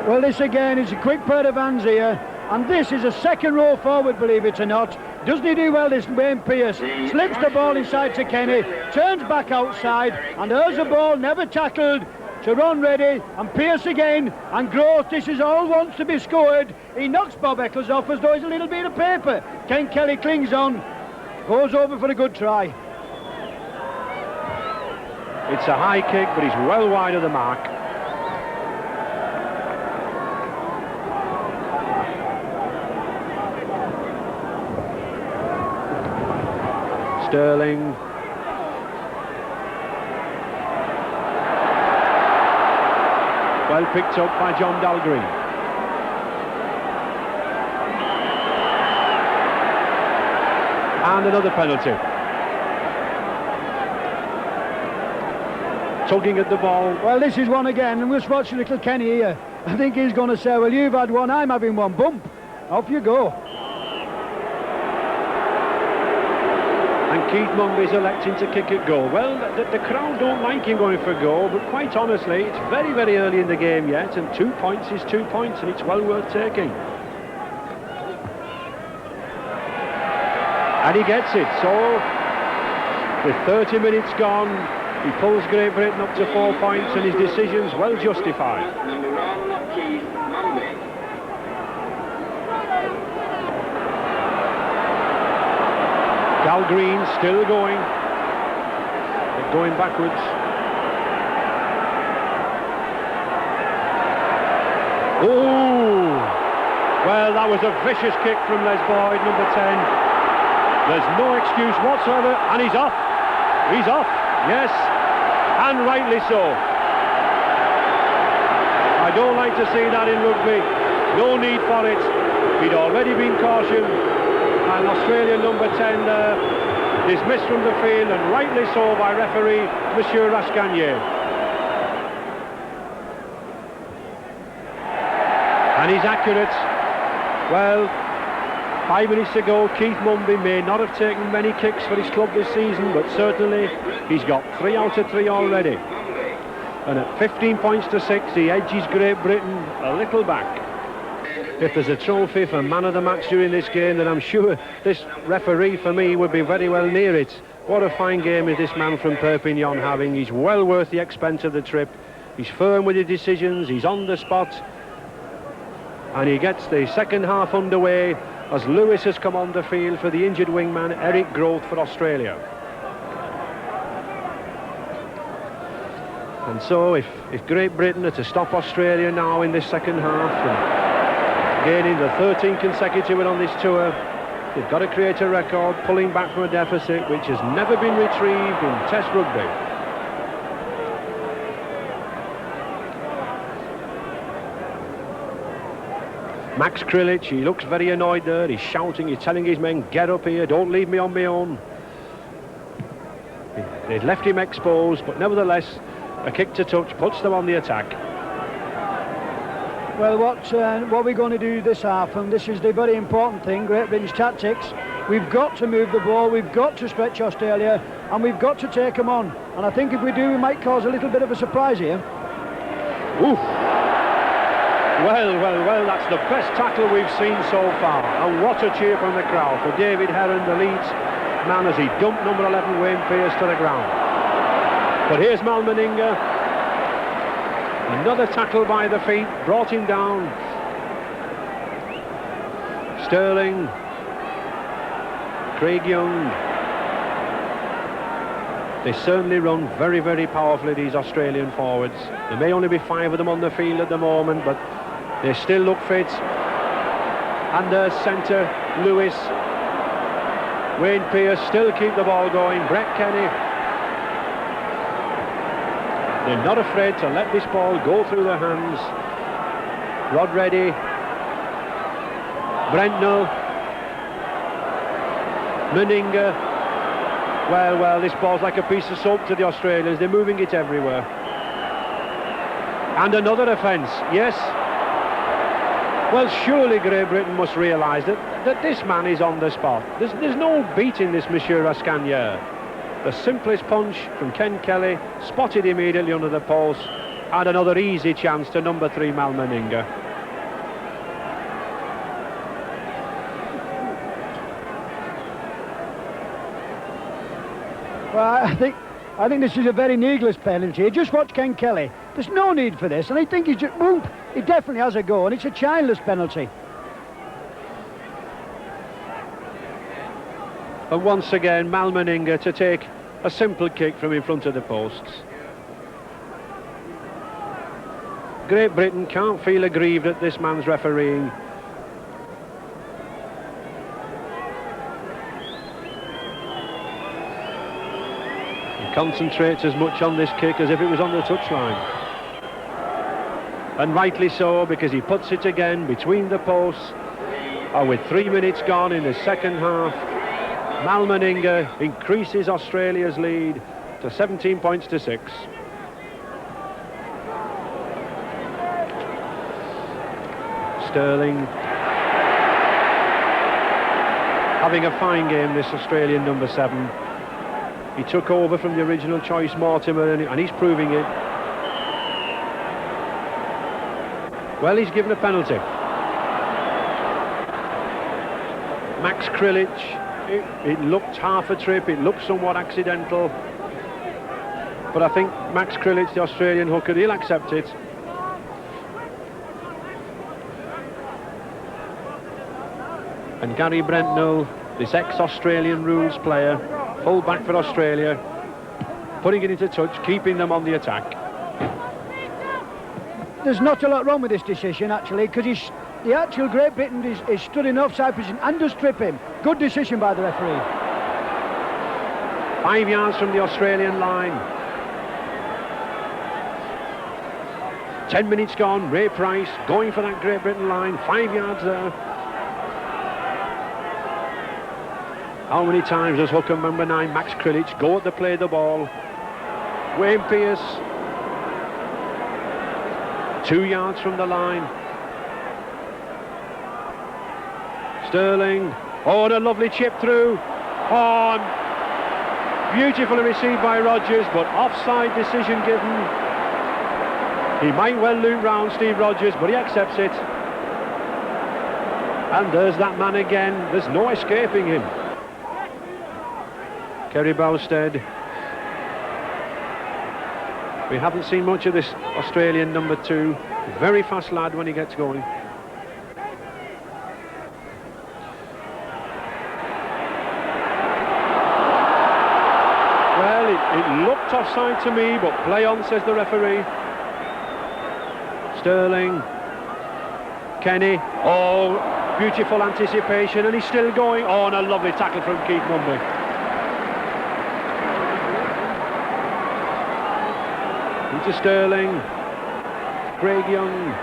Speaker 3: Well, this again is a quick pair of hands here, and this is a second row forward, believe it or not. Doesn't he do well, this Wayne Pearce? Slips the ball inside to Kenny, turns back outside, and there's the ball, never tackled, to Ron Ready, and Pearce again, and Growth. This is all wants to be scored. He knocks Bob Eccles off as though he's a little bit of paper. Ken Kelly clings on, goes over for a good try.
Speaker 2: It's a high kick, but he's well wide of the mark. Sterling. Well picked up by John Dalgreen. And another penalty. Tugging at the ball.
Speaker 3: Well, this is one again, and we'll watch little Kenny here. I think he's going to say, well, you've had one, I'm having one. Bump. Off you go.
Speaker 2: And Keith Mumby's electing to kick a goal. Well, the crowd don't like him going for a goal, but quite honestly, it's very, very early in the game yet, and 2 points is 2 points, and it's well worth taking. And he gets it. So, with 30 minutes gone, he pulls Great Britain up to 4 points, and his decision's well justified.
Speaker 4: Number 1, Keith Mumby.
Speaker 2: Dalgreen still going. They're going backwards. Oh! Well, that was a vicious kick from Les Boyd, number 10. There's no excuse whatsoever, and he's off. He's off, yes, and rightly so. I don't like to see that in rugby. No need for it. He'd already been cautioned, and Australian number 10 dismissed from the field, and rightly so by referee Monsieur Rascagnier. And he's accurate. Well, 5 minutes ago, Keith Mumby may not have taken many kicks for his club this season, but certainly he's got 3 out of 3 already. And at 15 points to 6, he edges Great Britain a little back. If there's a trophy for man of the match during this game, then I'm sure this referee, for me, would be very well near it. What a fine game is this man from Perpignan having. He's well worth the expense of the trip. He's firm with his decisions, he's on the spot. And he gets the second half underway as Lewis has come on the field for the injured wingman Eric Groth for Australia. And so if Great Britain are to stop Australia now in this second half, and gaining the 13th consecutive win on this tour, they've got to create a record, pulling back from a deficit which has never been retrieved in Test rugby. Max Krilic, he looks very annoyed there. He's shouting, he's telling his men, get up here, don't leave me on my own. They've left him exposed, but nevertheless, a kick to touch puts them on the attack.
Speaker 3: Well, what we're going to do this half, and this is the very important thing, Great Britain's tactics, we've got to move the ball, we've got to stretch Australia, and we've got to take them on. And I think if we do, we might cause a little bit of a surprise here.
Speaker 2: Oof. Well, that's the best tackle we've seen so far. And what a cheer from the crowd for David Heron, the Leeds man, as he dumped number 11 Wayne Pearce to the ground. But here's Mal Meninga. Another tackle by the feet, brought him down. Sterling. Craig Young. They certainly run very, very powerfully, these Australian forwards. There may only be 5 of them on the field at the moment, but they still look fit. And there's centre Lewis. Wayne Pearce still keep the ball going. Brett Kenny. They're not afraid to let this ball go through their hands. Rod Reddy. Brentnell. Meninga. Well, this ball's like a piece of soap to the Australians. They're moving it everywhere. And another offence, yes. Well, surely Great Britain must realise that this man is on the spot. There's no beating this Monsieur Rascagnier. The simplest punch from Ken Kelly, spotted immediately under the post, and another easy chance to number 3 Mal Meninga.
Speaker 3: Well, I think this is a very needless penalty. Just watch Ken Kelly. There's no need for this, and I think he's just, boom, he definitely has a go, and it's a childless penalty.
Speaker 2: And once again, Mal Meninga to take a simple kick from in front of the posts. Great Britain can't feel aggrieved at this man's refereeing. concentrates as much on this kick as if it was on the touchline. And rightly so, because he puts it again between the posts. And with 3 minutes gone in the second half, Meninga increases Australia's lead to 17 points to 6. Sterling having a fine game, this Australian number 7. He took over from the original choice, Mortimer, and he's proving it. Well, he's given a penalty. Max Krilic, it looked half a trip, it looked somewhat accidental. But I think Max Krilic, the Australian hooker, he'll accept it. And Gary Brentnell, this ex-Australian rules player, full back for Australia, putting it into touch, keeping them on the attack.
Speaker 3: There's not a lot wrong with this decision, actually, because the actual Great Britain is stood in offside position and does strip him. Good decision by the referee.
Speaker 2: 5 yards from the Australian line. 10 minutes gone, Ray Price going for that Great Britain line, 5 yards there. How many times does hooker number 9, Max Krilic, go at the play the ball? Wayne Pearce, 2 yards from the line. Sterling, oh, and a lovely chip through. Oh, beautifully received by Rogers, but offside decision given. He might well loop round Steve Rogers, but he accepts it. And there's that man again. There's no escaping him. Kerry Bowstead. We haven't seen much of this Australian number 2. Very fast lad when he gets going. Well, it looked offside to me, but play on, says the referee. Sterling. Kenny. Oh, beautiful anticipation, and he's still going. Oh, and a lovely tackle from Keith Mumby. Into Sterling. Craig Young.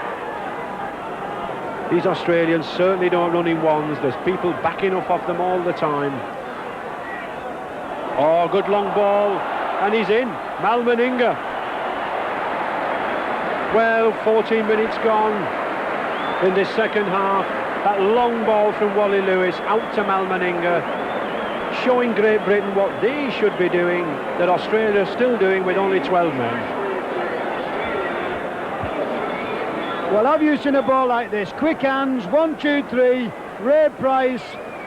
Speaker 2: These Australians certainly don't run in ones. There's people backing up off them all the time. Oh, good long ball, and he's in. Meninga. Well, 14 minutes gone in this second half. That long ball from Wally Lewis out to Meninga, showing Great Britain what they should be doing, that Australia is still doing with only 12 men.
Speaker 3: Well, have you seen a ball like this? Quick hands, 1, 2, 3, Ray Price,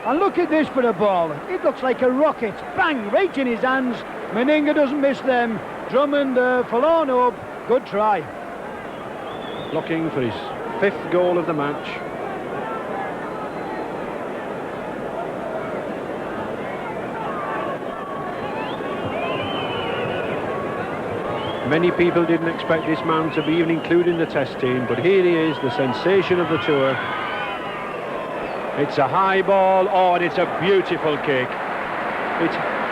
Speaker 3: and look at this for a ball. It looks like a rocket. Bang, right in his hands. Meninga doesn't miss them. Drummond forlorn hope. Good try.
Speaker 2: Looking for his 5th goal of the match. Many people didn't expect this man to be even included in the test team, but here he is, the sensation of the tour. It's a high ball, oh, and it's a beautiful kick.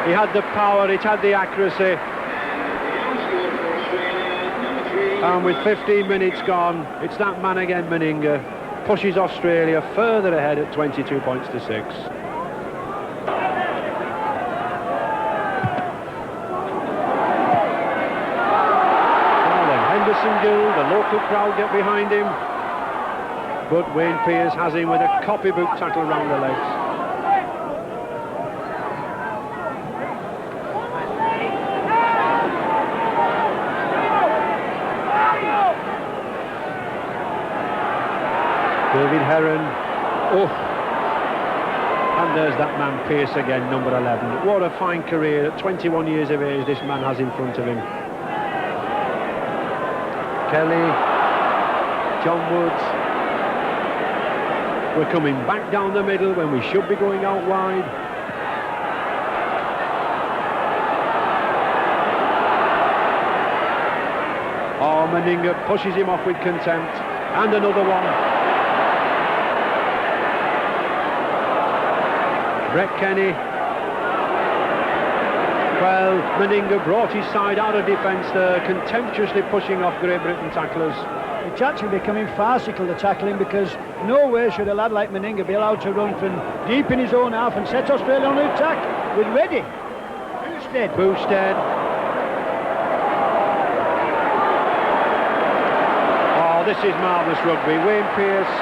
Speaker 2: He had the power, it had the accuracy. And with 15 minutes gone, it's that man again, Meninga, pushes Australia further ahead at 22 points to 6. The local crowd get behind him, but Wayne Pearce has him with a copybook tackle around the legs. David Heron, oh, and there's that man Pearce again, number 11. What a fine career at 21 years of age this man has in front of him. Kelly, John Woods. We're coming back down the middle when we should be going out wide. Oh, Meninga pushes him off with contempt. And another one. Brett Kenny. Well, Meninga brought his side out of defence there, contemptuously pushing off Great Britain tacklers.
Speaker 3: It's actually becoming farcical, the tackling, because nowhere should a lad like Meninga be allowed to run from deep in his own half and set Australia on the attack with Ready. Boosted.
Speaker 2: Oh, this is marvellous rugby. Wayne Pearce,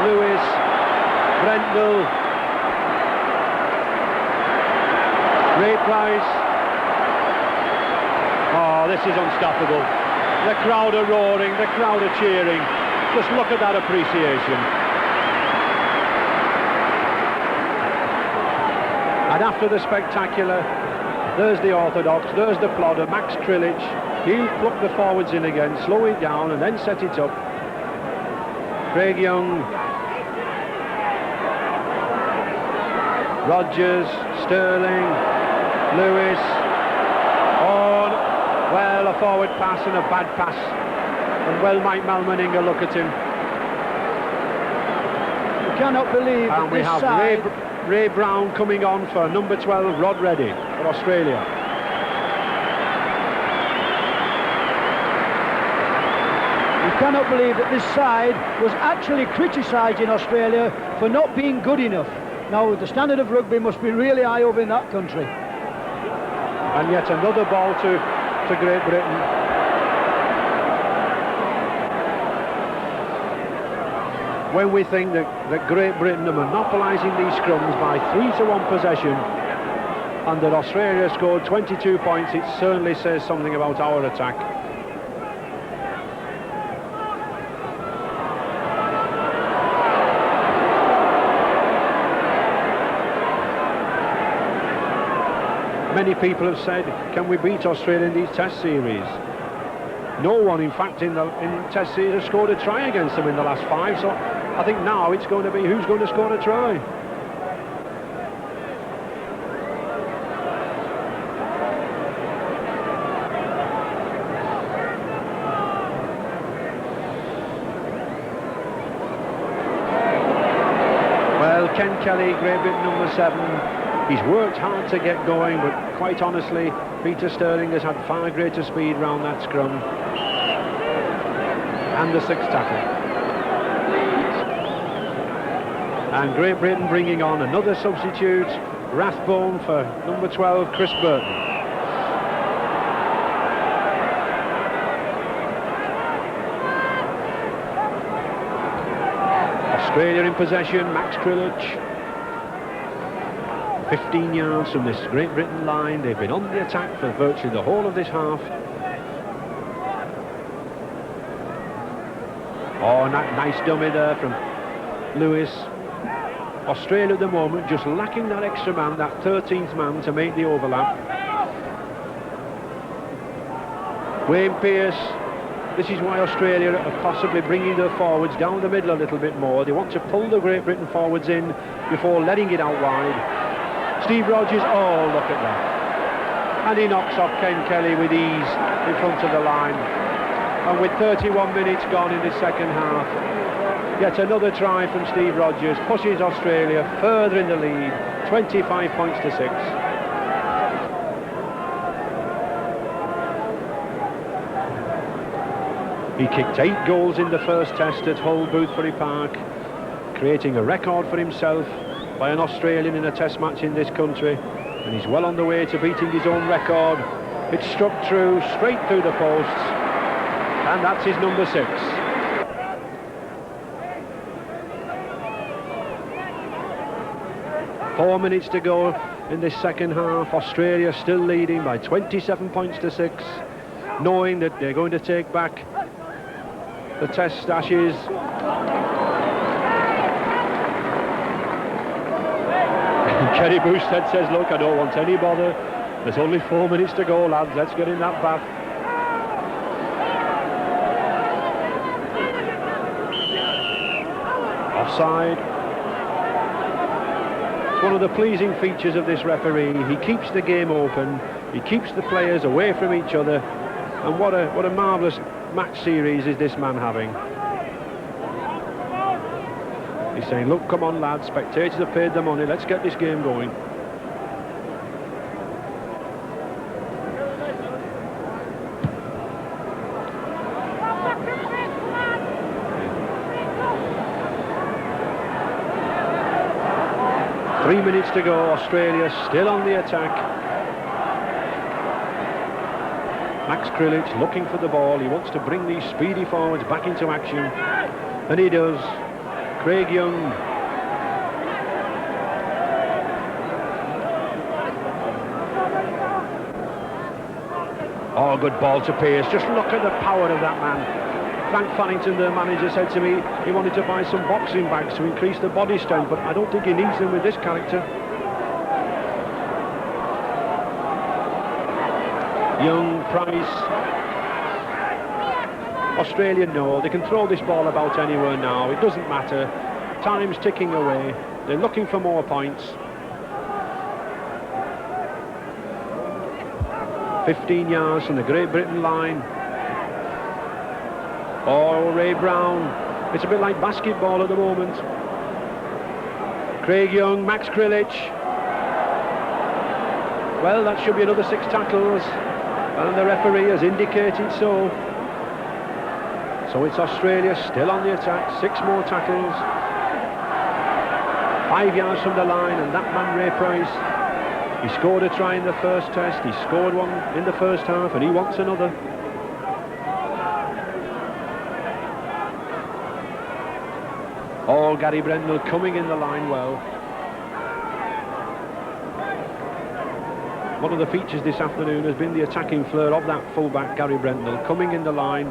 Speaker 2: Lewis, Brendel, Ray Price. Oh, this is unstoppable. The crowd are roaring, the crowd are cheering. Just look at that appreciation. And after the spectacular, there's the orthodox, there's the plodder, Max Krilich. He'll pluck the forwards in again, slow it down and then set it up. Craig Young, Rogers, Sterling, Lewis. Oh, well, a forward pass and a bad pass. And well might Mal Meninga look at him.
Speaker 3: You cannot believe that
Speaker 2: we
Speaker 3: this
Speaker 2: have
Speaker 3: side...
Speaker 2: Ray Brown coming on for number 12, Rod Reddy, for Australia.
Speaker 3: You cannot believe that this side was actually criticising Australia for not being good enough. Now, the standard of rugby must be really high over in that country.
Speaker 2: And yet another ball to Great Britain. When we think that Great Britain are monopolising these scrums by 3-1 possession and that Australia scored 22 points, it certainly says something about our attack. Many people have said, can we beat Australia in these test series? No one, in fact, in test series has scored a try against them in the last 5, so I think now it's going to be who's going to score a try. Well, Ken Kelly, Great Britain number 7, he's worked hard to get going, but quite honestly, Peter Sterling has had far greater speed round that scrum. And the 6th tackle. And Great Britain bringing on another substitute, Rathbone, for number 12, Chris Burton. Australia in possession, Max Krilich. 15 yards from this Great Britain line. They've been on the attack for virtually the whole of this half. Oh, nice dummy there from Lewis. Australia at the moment just lacking that extra man, that 13th man to make the overlap. Wayne Pearce, this is why Australia are possibly bringing their forwards down the middle a little bit more. They want to pull the Great Britain forwards in before letting it out wide. Steve Rogers, oh, look at that. And he knocks off Ken Kelly with ease in front of the line. And with 31 minutes gone in the second half, yet another try from Steve Rogers pushes Australia further in the lead, 25 points to 6. He kicked 8 goals in the first test at Hull Boothbury Park, creating a record for himself by an Australian in a test match in this country, and he's well on the way to beating his own record. It struck true, straight through the posts, and that's his number 6. Four minutes to go in this second half. Australia still leading by 27 points to 6, knowing that they're going to take back the test ashes. Kerry Boosted says, look, I don't want any bother. There's only 4 minutes to go, lads. Let's get in that bath. Offside. It's one of the pleasing features of this referee. He keeps the game open. He keeps the players away from each other. And what a marvellous match series is this man having. He's saying, look, come on, lads. Spectators have paid the money. Let's get this game going. 3 minutes to go. Australia still on the attack. Max Krilic looking for the ball. He wants to bring these speedy forwards back into action, and he does. Craig Young. Oh, good ball to Pearce. Just look at the power of that man. Frank Farrington, the manager, said to me he wanted to buy some boxing bags to increase the body strength, but I don't think he needs them with this character. Young, Price. Australia know they can throw this ball about anywhere now. It doesn't matter. Time's ticking away. They're looking for more points. 15 yards from the Great Britain line. Oh, Ray Brown. It's a bit like basketball at the moment. Craig Young, Max Krilic. Well, that should be another 6 tackles, and the referee has indicated so. So it's Australia still on the attack. 6 more tackles. 5 yards from the line, and that man, Ray Price, he scored a try in the first test, he scored one in the first half, and he wants another. Oh, Gary Brendel coming in the line well. One of the features this afternoon has been the attacking flair of that fullback, Gary Brendel, coming in the line.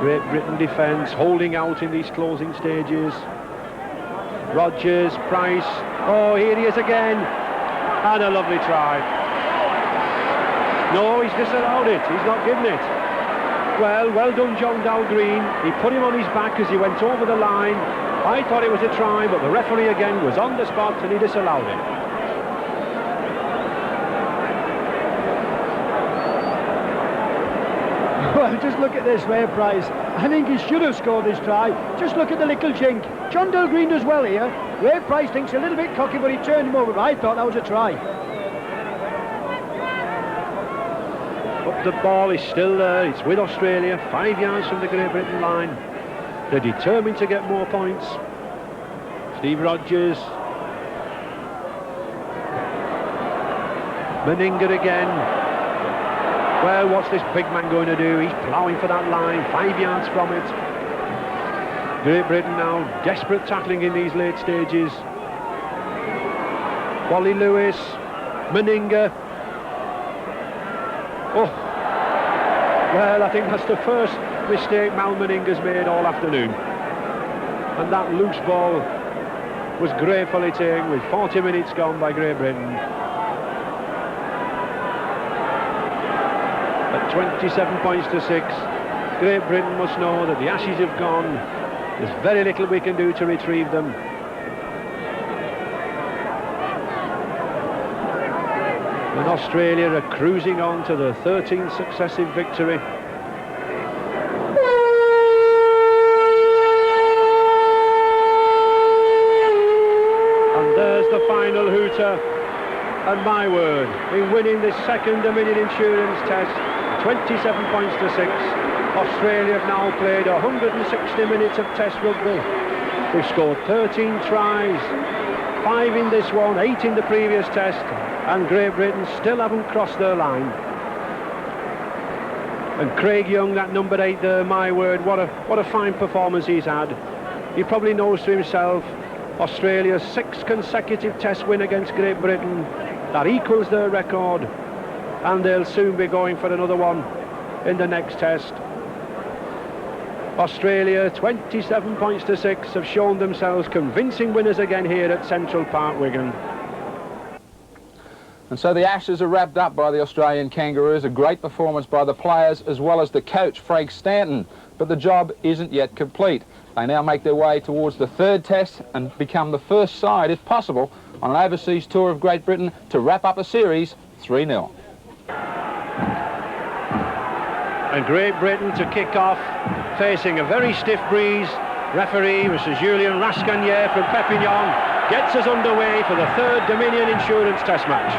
Speaker 2: Great Britain defence, holding out in these closing stages. Rogers, Price, oh, here he is again, and a lovely try. No, he's disallowed it, he's not given it. Well done, John Dalgreen. He put him on his back as he went over the line. I thought it was a try, but the referee again was on the spot and he disallowed it.
Speaker 3: Well, just look at this, Ray Price. I think he should have scored this try. Just look at the little chink. John Dalgreen does well here. Ray Price thinks a little bit cocky, but he turned him over. But I thought that was a try.
Speaker 2: But the ball is still there. It's with Australia, 5 yards from the Great Britain line. They're determined to get more points. Steve Rogers. Meninga again. Well, what's this big man going to do? He's ploughing for that line, 5 yards from it. Great Britain now, desperate tackling in these late stages. Wally Lewis, Meninga. Oh, well, I think that's the first mistake Mal Meninga's made all afternoon. And that loose ball was gratefully taken with 40 minutes gone by Great Britain. At 27 points to 6, Great Britain must know that the Ashes have gone. There's very little we can do to retrieve them. And Australia are cruising on to the 13th successive victory. And there's the final hooter. And my word, in winning this second Dominion Insurance Test, 27 points to 6, Australia have now played 160 minutes of Test rugby. They've scored 13 tries, 5 in this one, 8 in the previous Test, and Great Britain still haven't crossed their line. And Craig Young, that number 8 there, my word, what a fine performance he's had. He probably knows to himself, Australia's 6th consecutive Test win against Great Britain, that equals their record, and they'll soon be going for another one in the next Test. Australia, 27 points to 6, have shown themselves convincing winners again here at Central Park, Wigan.
Speaker 1: And so the Ashes are wrapped up by the Australian Kangaroos. A great performance by the players as well as the coach, Frank Stanton. But the job isn't yet complete. They now make their way towards the 3rd Test and become the first side, if possible, on an overseas tour of Great Britain to wrap up a series 3-0.
Speaker 2: And Great Britain to kick off, facing a very stiff breeze. Referee, Mr. Julien Rascagnier from Perpignan, gets us underway for the 3rd Dominion Insurance Test match.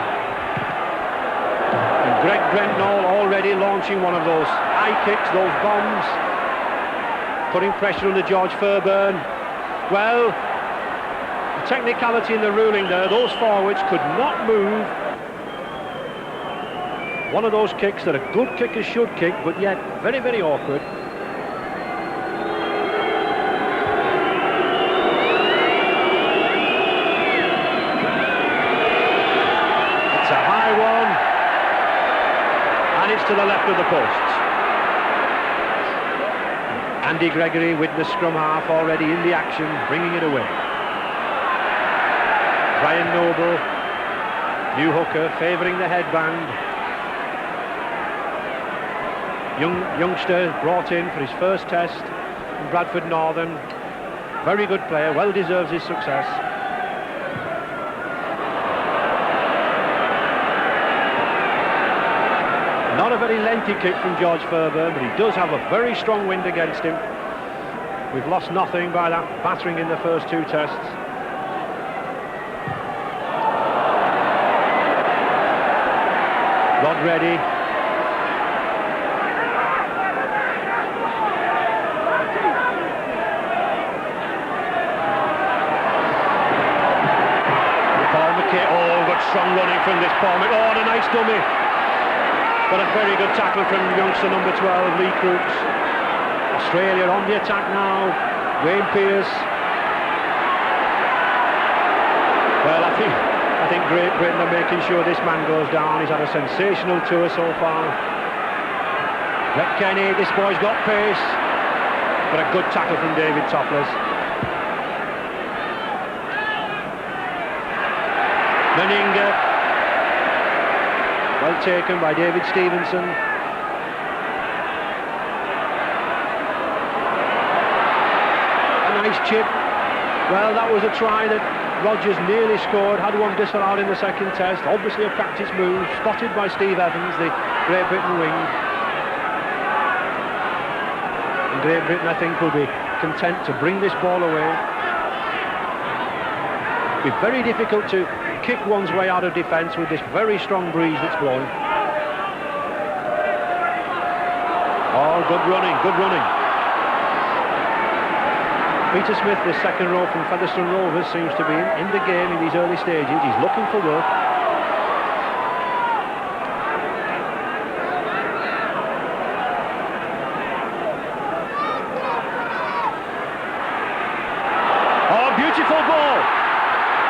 Speaker 2: And Greg Brentnall already launching one of those high kicks, those bombs. putting pressure under George Fairbairn. Well, the technicality in the ruling there, those forwards could not move. One of those kicks that a good kicker should kick, but yet very, very awkward. It's a high one, and it's to the left of the posts. Andy Gregory with the scrum half already in the action, bringing it away. Brian Noble, new hooker, favouring the headband. Youngster brought in for his first test in Bradford Northern. Very good player, well deserves his success. Not a very lengthy kick from George Fairbairn, but he does have a very strong wind against him. We've lost nothing by that battering in the first two tests. Rod ready. Paul McKay, oh, good strong running from this Paul McKay. Oh, and a nice dummy. But a very good tackle from youngster number 12, Lee Crooks. Australia on the attack now. Wayne Pearce. Well, I think Great Britain are making sure this man goes down. He's had a sensational tour so far. Brett Kenny, this boy's got pace. But a good tackle from David Topless. Meninga. Well taken by David Stevenson. A nice chip. Well, that was a try that Rogers nearly scored, had one disallowed in the second test. Obviously a practice move, spotted by Steve Evans, the Great Britain wing. And Great Britain, I think, will be content to bring this ball away. It'll be very difficult to kick one's way out of defence with this very strong breeze that's blowing. Oh, good running, good running. Peter Smith, the second row from Featherstone Rovers, seems to be in the game in these early stages. He's looking for work. Oh, beautiful ball.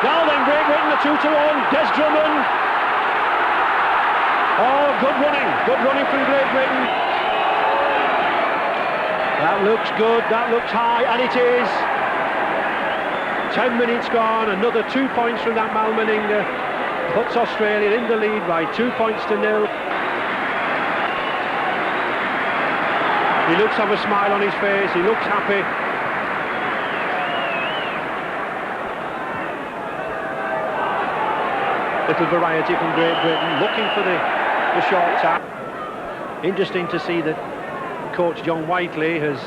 Speaker 2: Now then, Great Britain, the 2-1, Des Drummond. Oh, good running from Great Britain. That looks good, that looks high, and it is. 10 minutes gone, another 2 points from that Mal Meninga. Puts Australia in the lead by 2 points to 0. He looks to have a smile on his face, he looks happy. Little variety from Great Britain, looking for the short tap. Interesting to see that coach John Whiteley has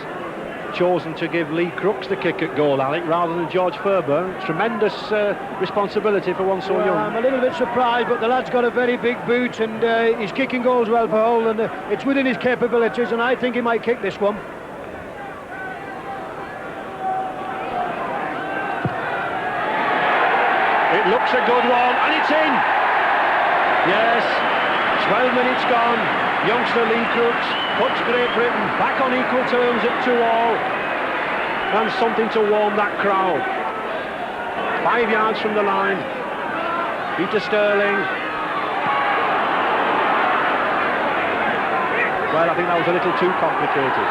Speaker 2: chosen to give Lee Crooks the kick at goal, Alec, rather than George Fairbairn. Tremendous responsibility for one so young.
Speaker 3: I'm a little bit surprised, but the lad's got a very big boot and he's kicking goals well for Hull, and it's within his capabilities, and I think he might kick this one.
Speaker 2: It looks a good one, and it's in! Yes, 12 minutes gone. Youngster Lee Crooks puts Great Britain back on equal terms at 2-all. And something to warm that crowd. 5 yards from the line. Peter Sterling. Well, I think that was a little too complicated.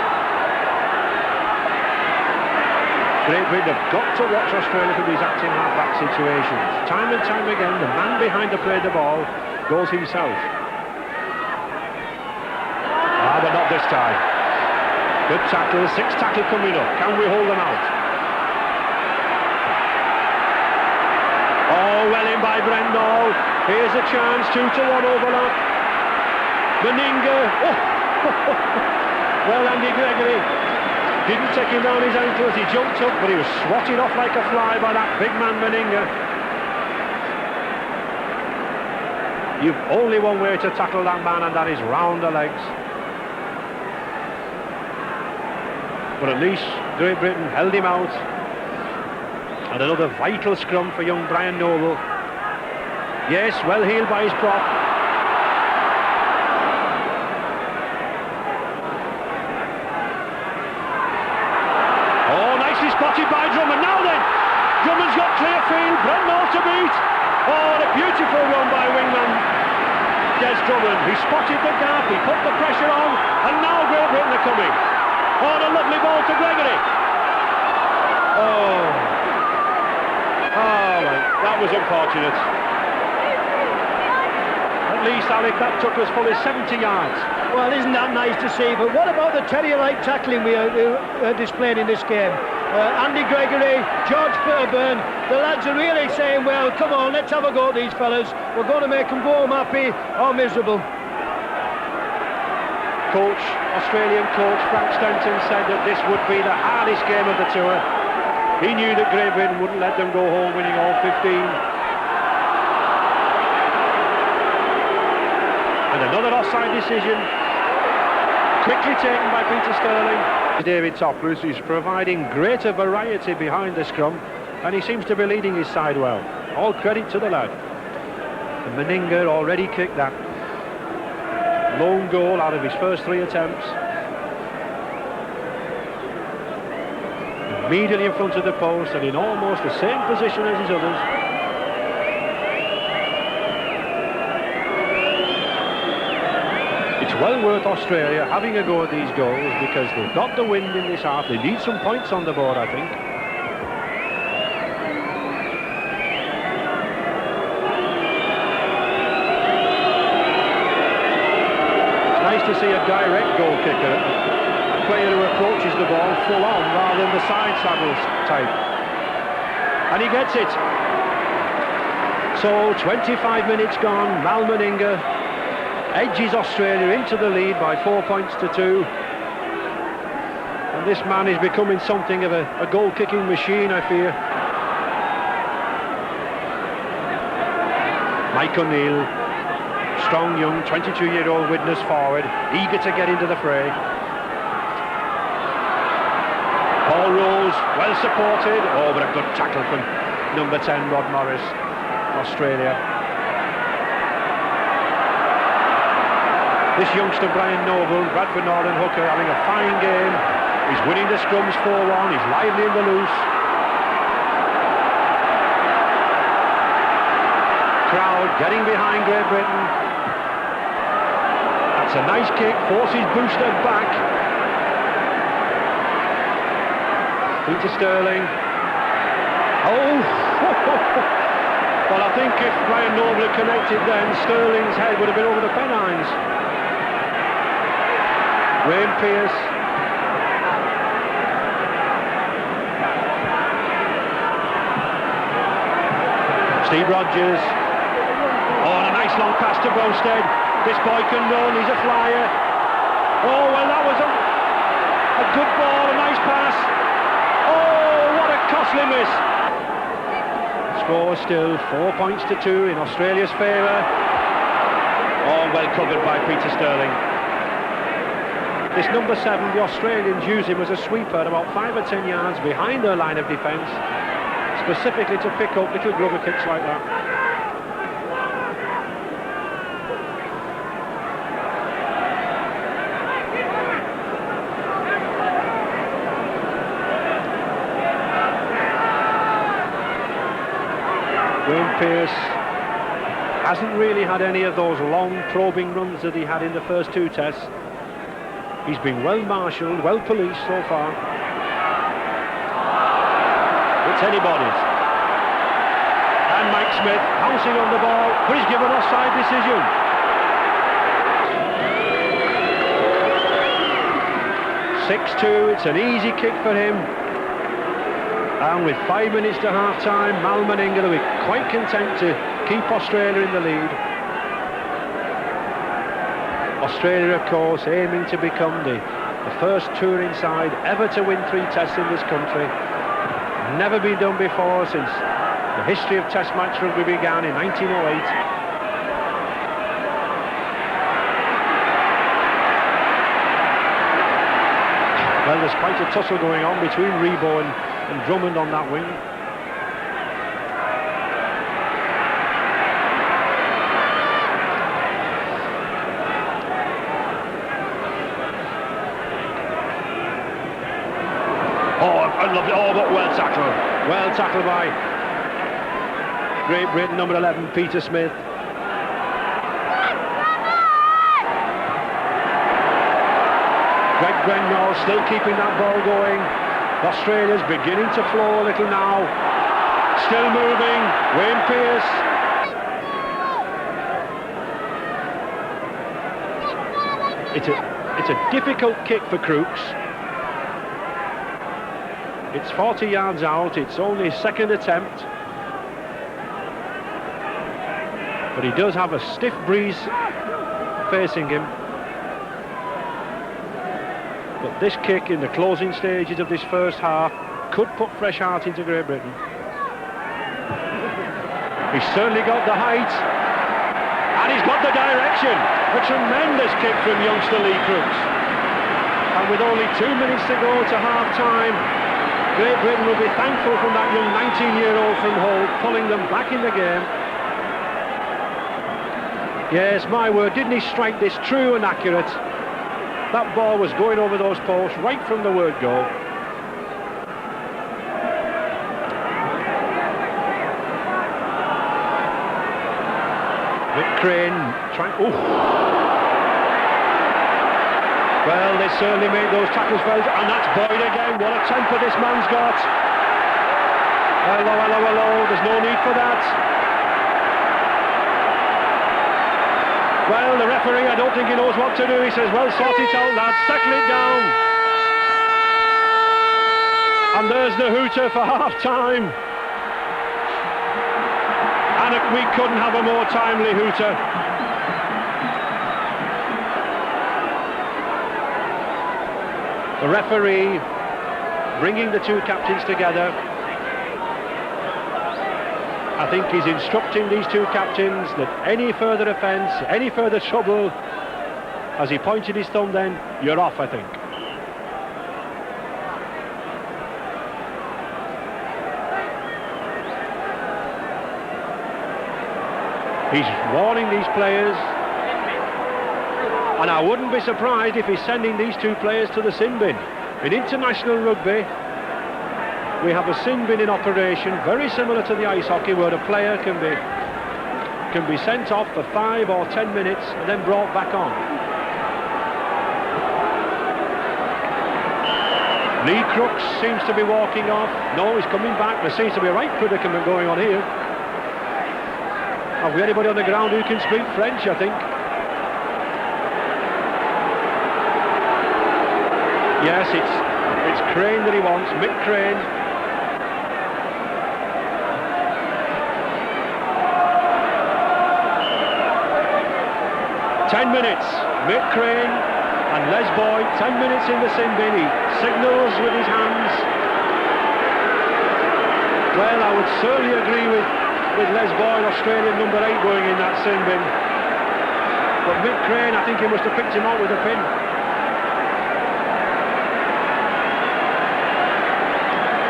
Speaker 2: Great Britain have got to watch Australia for these acting half-back situations. Time and time again, the man behind the play the ball goes himself. But not this time. Good tackle, 6 tackle coming up. Can we hold them out? Oh, well in by Brendall. Here's a chance, 2-1 overlap. Meninga. Oh. Well, Andy Gregory didn't take him down his ankles. He jumped up, but he was swatted off like a fly by that big man Meninga. You've only one way to tackle that man, and that is round the legs. but at least Great Britain held him out. And another vital scrum for young Brian Noble. Yes, well heeled by his prop. Oh, nicely spotted by Drummond. Now then, Drummond's got clear field. Brentnall to beat. Oh, a beautiful run by wingman Des Drummond. He spotted the gap, he put the pressure on, and now Great Britain are coming. Oh, and a lovely ball to Gregory. Oh, that was unfortunate. At least, Alec, that took us fully 70 yards.
Speaker 3: Well, isn't that nice to see? But what about the terrier-like tackling we are displaying in this game? Andy Gregory, George Fairburn, the lads are really saying, well, come on, let's have a go at these fellas. We're going to make them go home happy or miserable.
Speaker 2: Australian coach Frank Stenton said that this would be the hardest game of the tour. He knew that Great Britain wouldn't let them go home winning all 15. And another offside decision, quickly taken by Peter Sterling. David Topless is providing greater variety behind the scrum, and he seems to be leading his side well. All credit to the lad. And Meninga already kicked that lone goal out of his first 3 attempts. Immediately in front of the post and in almost the same position as his others. It's well worth Australia having a go at these goals because they've got the wind in this half. They need some points on the board, I think. It's nice to see a direct goal kicker, a player who approaches the ball full on rather than the side saddles type. And he gets it. So 25 minutes gone, Mal Meninga edges Australia into the lead by 4 points to 2. And this man is becoming something of a goal-kicking machine, I fear. Mike O'Neill, strong young 22-year-old witness forward, eager to get into the fray. Paul Rose, well supported. Oh, but a good tackle from number 10, Rod Morris, Australia. This youngster, Brian Noble, Bradford Northern hooker, having a fine game. He's winning the scrums 4-1. He's lively in the loose. Crowd getting behind Great Britain. That's a nice kick. Forces Booster back. Peter Sterling. Oh! Well, I think if Brian Noble had connected then, Sterling's head would have been over the pennines. Wayne Pearce. Steve Rogers. Oh, and a nice long pass to Brosted. This boy can run, he's a flyer. Oh, well, that was a good ball, a nice pass. Oh, what a costly miss. Score still 4 points to 2 in Australia's favour. Oh, well covered by Peter Sterling. This number 7, the Australians use him as a sweeper about 5 or 10 yards behind their line of defence, specifically to pick up little grubber kicks like that. Wayne Pearce hasn't really had any of those long probing runs that he had in the first 2 tests. He's been well marshalled, well policed so far. It's anybody's. And Mike Smith pouncing on the ball, but he's given offside decision. (6-2), it's an easy kick for him. And with 5 minutes to half-time, Mal Meninga will be quite content to keep Australia in the lead. Australia, of course, aiming to become the first touring side ever to win 3 tests in this country. Never been done before since the history of Test match rugby began in 1908. Well, there's quite a tussle going on between Rebo and Drummond on that wing. I love it. Oh, but well tackled. Well tackled by Great Britain, number 11, Peter Smith. Greg Brennan still keeping that ball going. Australia's beginning to flow a little now. Still moving. Wayne Pearce. It's a difficult kick for Crooks. It's 40 yards out. It's only his second attempt. But he does have a stiff breeze facing him. But this kick in the closing stages of this first half could put fresh heart into Great Britain. He's certainly got the height. And he's got the direction. A tremendous kick from youngster Lee Crooks. And with only 2 minutes to go to half-time, Great Britain will be thankful from that young 19-year-old from Hull, pulling them back in the game. Yes, my word, didn't he strike this true and accurate? That ball was going over those posts right from the word go. Mick Crane trying... Ooh. Well, they certainly made those tackles well, and that's Boyd again. What a temper this man's got. Hello, hello, hello. There's no need for that. Well, the referee, I don't think he knows what to do. He says, well, sort it out, lads. Settle it down. And there's the hooter for half-time. And we couldn't have a more timely hooter. The referee bringing the two captains together. I think he's instructing these two captains that any further offence, any further trouble, as he pointed his thumb then, you're off, I think. He's warning these players. And I wouldn't be surprised if he's sending these two players to the sin bin. In international rugby, we have a sin bin in operation, very similar to the ice hockey, where a player can be sent off for 5 or 10 minutes and then brought back on. Lee Crooks seems to be walking off. No, he's coming back. There seems to be a right predicament going on here. Have we anybody on the ground who can speak French, I think? Yes, it's Crane that he wants, Mick Crane. Ten minutes, Mick Crane and Les Boyd, 10 minutes in the sin bin. He signals with his hands. Well, I would certainly agree with Les Boyd, Australian number 8, going in that sin bin. But Mick Crane, I think he must have picked him out with a pin.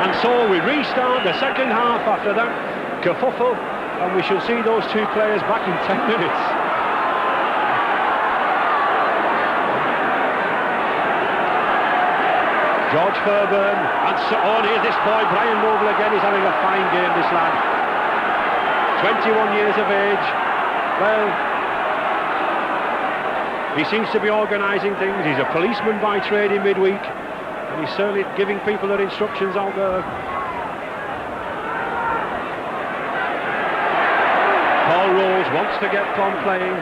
Speaker 2: And so we restart the second half after that kerfuffle, and we shall see those two players back in 10 minutes. George Fairbairn, and here's this boy, Brian Noble again. He's having a fine game, this lad. 21 years of age. Well, he seems to be organising things. He's a policeman by trade in midweek. And he's certainly giving people their instructions out there. Paul Rolls wants to get on playing.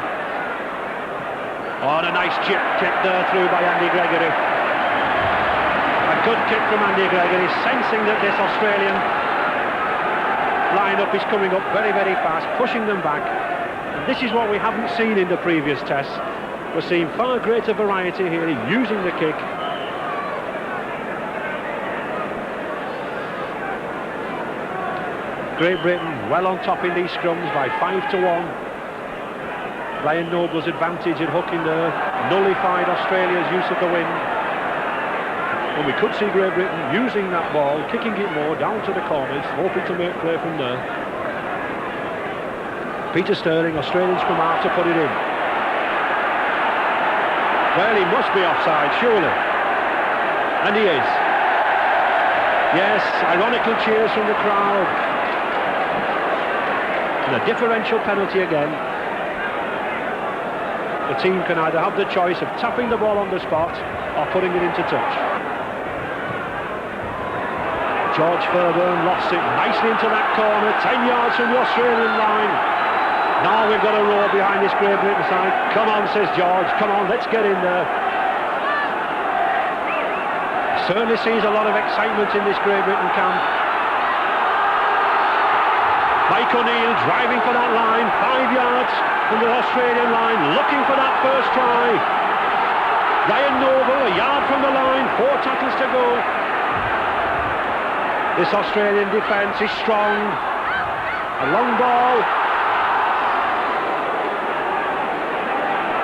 Speaker 2: Oh, and a nice chip kick there through by Andy Gregory. A good kick from Andy Gregory, sensing that this Australian line-up is coming up very, very fast, pushing them back. And this is what we haven't seen in the previous tests. We're seeing far greater variety here, using the kick. Great Britain well on top in these scrums by 5-1. Brian Noble's advantage at hooking there nullified Australia's use of the wind. And we could see Great Britain using that ball, kicking it more down to the corners, hoping to make play from there. Peter Sterling, Australians come out to put it in. Well, he must be offside, surely. And he is. Yes, ironical cheers from the crowd. And a differential penalty again. The team can either have the choice of tapping the ball on the spot or putting it into touch. George Fairbairn lost it nicely into that corner, 10 yards from the Australian line. Now we've got a row behind this Great Britain side. Come on, says George, come on, let's get in there. Certainly sees a lot of excitement in this Great Britain camp. Mike O'Neill driving for that line, 5 yards from the Australian line, looking for that first try. Ryan Noble, a yard from the line, 4 tackles to go. This Australian defence is strong. A long ball.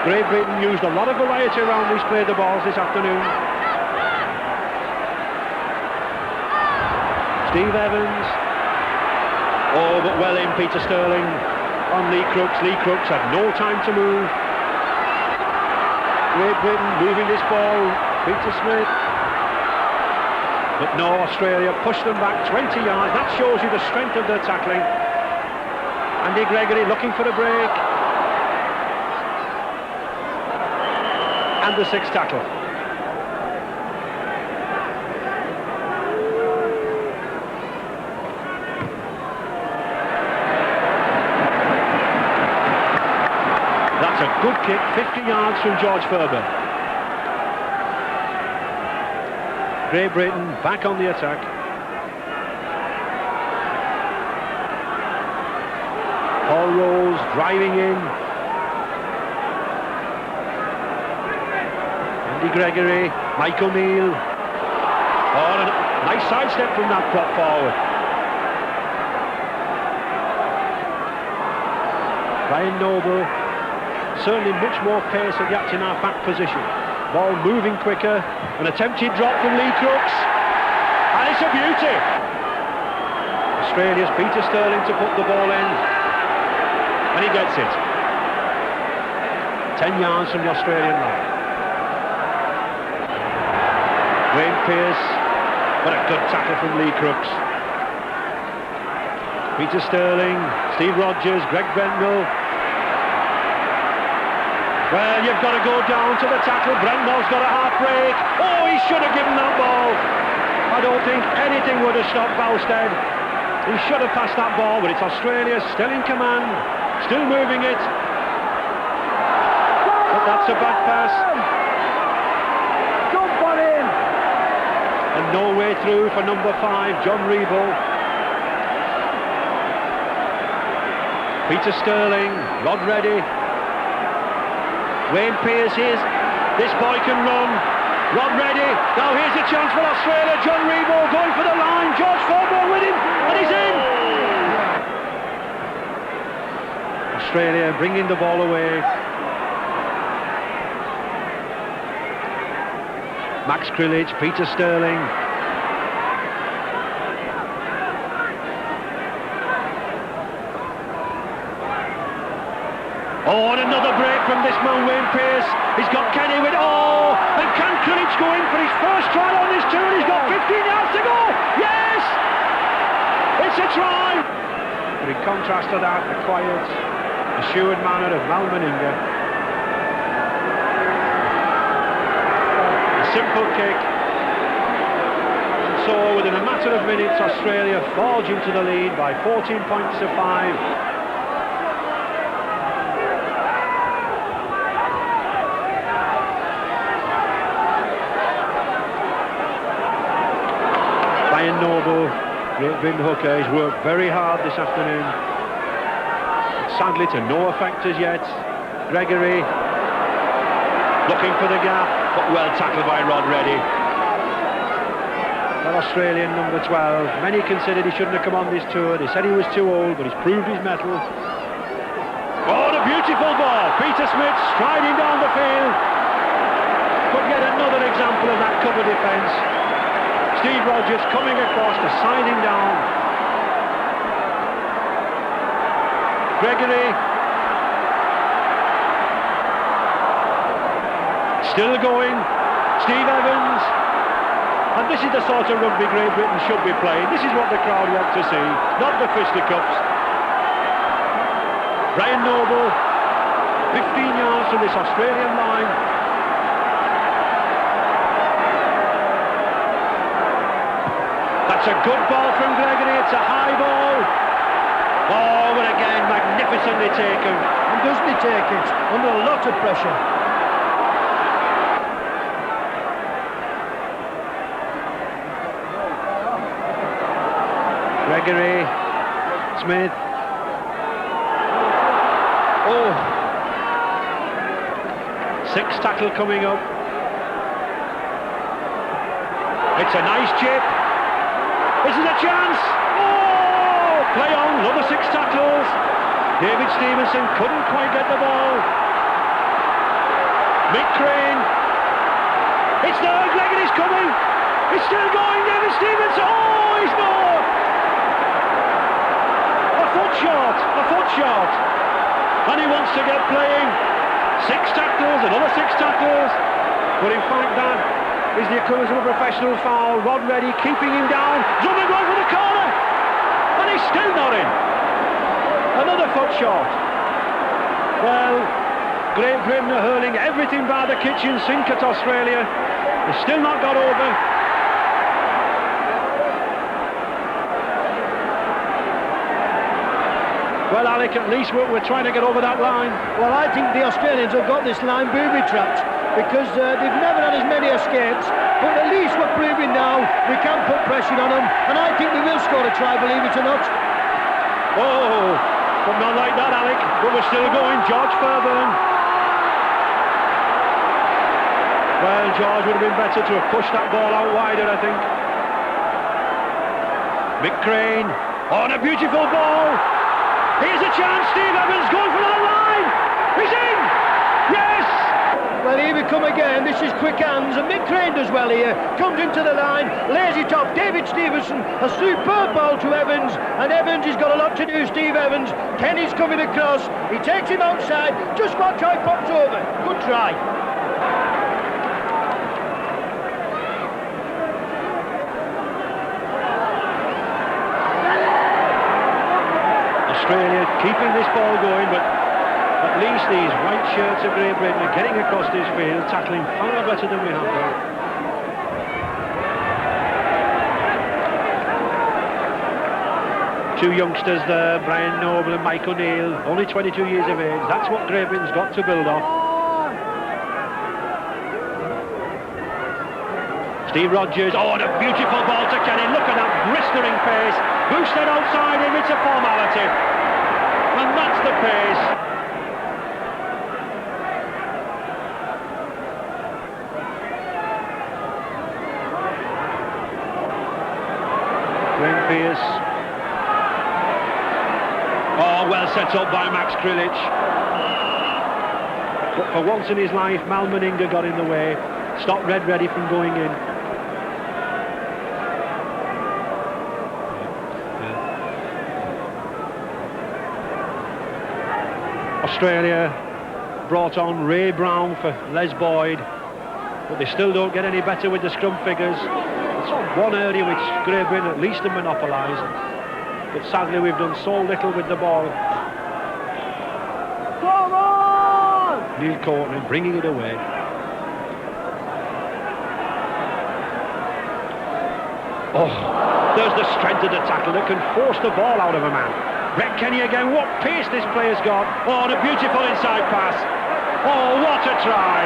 Speaker 2: Great Britain used a lot of variety around these play the balls this afternoon. Steve Evans. Oh, but well in Peter Sterling on Lee Crooks. Lee Crooks had no time to move. Great Britain moving this ball. Peter Smith. But no, Australia pushed them back 20 yards. That shows you the strength of their tackling. Andy Gregory looking for a break. And the 6th tackle. That's a good kick, 50 yards from George Fairbairn. Great Britain back on the attack. Paul Rose driving in. Andy Gregory, Mike O'Neill. Oh, a nice sidestep from that prop forward. Ryan Noble, certainly much more pace at the in our back position. Ball moving quicker. An attempted drop from Lee Crooks. And it's a beauty. Australia's Peter Sterling to put the ball in. And he gets it. 10 yards from the Australian line. Wayne Pearce. What a good tackle from Lee Crooks. Peter Sterling, Steve Rogers, Greg Brentnell. Well, you've got to go down to the tackle. Brentnell's got a half break. Oh, he should have given that ball. I don't think anything would have stopped Bowstead. He should have passed that ball, but it's Australia still in command, still moving it. But that's a bad pass.
Speaker 3: Good for him.
Speaker 2: And no way through for number 5, John Rebo. Peter Sterling, Rod Reddy. Wayne Pearce is. This boy can run. Rod Reddy. Now here's a chance for Australia. John Rebo going for the line. George Fairbairn with him. And he's in. Australia bringing the ball away. Max Krillage, Peter Sterling. Oh, and another break from this man, Wayne Pearce. He's got Kenny with, oh, and can Krillage go in for his first try on this tour? He's got 15 yards to go. Yes! It's a try. But in contrast to that, the quiet, assured manner of Meninga. A simple kick. And so, within a matter of minutes, Australia forge into the lead by 14 points to 5. Ryan Noble, Great Britain hooker, he's worked very hard this afternoon. Sadly to no effect as yet. Gregory looking for the gap, but well tackled by Rod Reddy. That Australian number 12, many considered he shouldn't have come on this tour. They said he was too old, but he's proved his mettle. Oh, the beautiful ball. Peter Smith striding down the field. Could get a Another example of that cover defence. Steve Rogers coming across to side him down. Gregory. Still going. Steve Evans. And this is the sort of rugby Great Britain should be playing. This is what the crowd want to see, not the fisticuffs. Brian Noble, 15 yards from this Australian line. That's a good ball from Gregory, it's a high ball. Oh, but again, magnificently taken.
Speaker 3: And doesn't he take it? Under a lot of pressure.
Speaker 2: Gregory, Smith. Oh, 6 tackle coming up. It's a nice chip. This is a chance. Oh, play on, another 6 tackles. David Stevenson couldn't quite get the ball. Mick Crane. It's there, Gregory's coming. It's still going, David Stevenson. Oh, he's more. A foot short, and he wants to get playing. 6 tackles, another 6 tackles, but in fact that is the equivalent of a professional foul. Rod Reddy keeping him down, Drummond going for the corner, and he's still not in. Another foot short. Well, Great Britain are hurling everything by the kitchen sink at Australia. They've still not got over. Well, Alec, at least we're trying to get over that line.
Speaker 3: Well, I think the Australians have got this line booby-trapped because they've never had as many escapes, but at least we're proving now we can put pressure on them, and I think they will score a try, believe it or not.
Speaker 2: Oh, but not like that, Alec, but we're still going. George Fairburn. Well, George would have been better to have pushed that ball out wider, I think. Mick Crane. Oh, and a beautiful ball. Here's a chance, Steve Evans going for another line. He's in! Yes!
Speaker 3: Well, here we come again. This is quick hands, and Mick Crane does well here. Comes into the line, lays it off. David Stevenson, a superb ball to Evans, and Evans has got a lot to do, Steve Evans. Kenny's coming across. He takes him outside. Just watch how he pops over. Good try.
Speaker 2: Australia keeping this ball going, but at least these white shirts of Great Britain are getting across this field, tackling far better than we have done. Two youngsters there, Brian Noble and Mike O'Neill, only 22 years of age. That's what Great Britain's got to build off. Steve Rogers, oh, and a beautiful ball to Kenny. Look at that blistering pace. Boosted outside him, it's a formality. And that's the pace. Graham Pearce. Oh, well set up by Max Krilich. But for once in his life, Mal Meninga got in the way. Stopped Red Reddy from going in. Australia brought on Ray Brown for Les Boyd, but they still don't get any better with the scrum figures. It's one area which Great Britain at least have monopolised, but sadly we've done so little with the ball.
Speaker 3: Come on!
Speaker 2: Neil Courtney bringing it away. Oh, there's the strength of the tackle that can force the ball out of a man. Brett Kenny again, what pace this player's got. Oh, and a beautiful inside pass. Oh, what a try.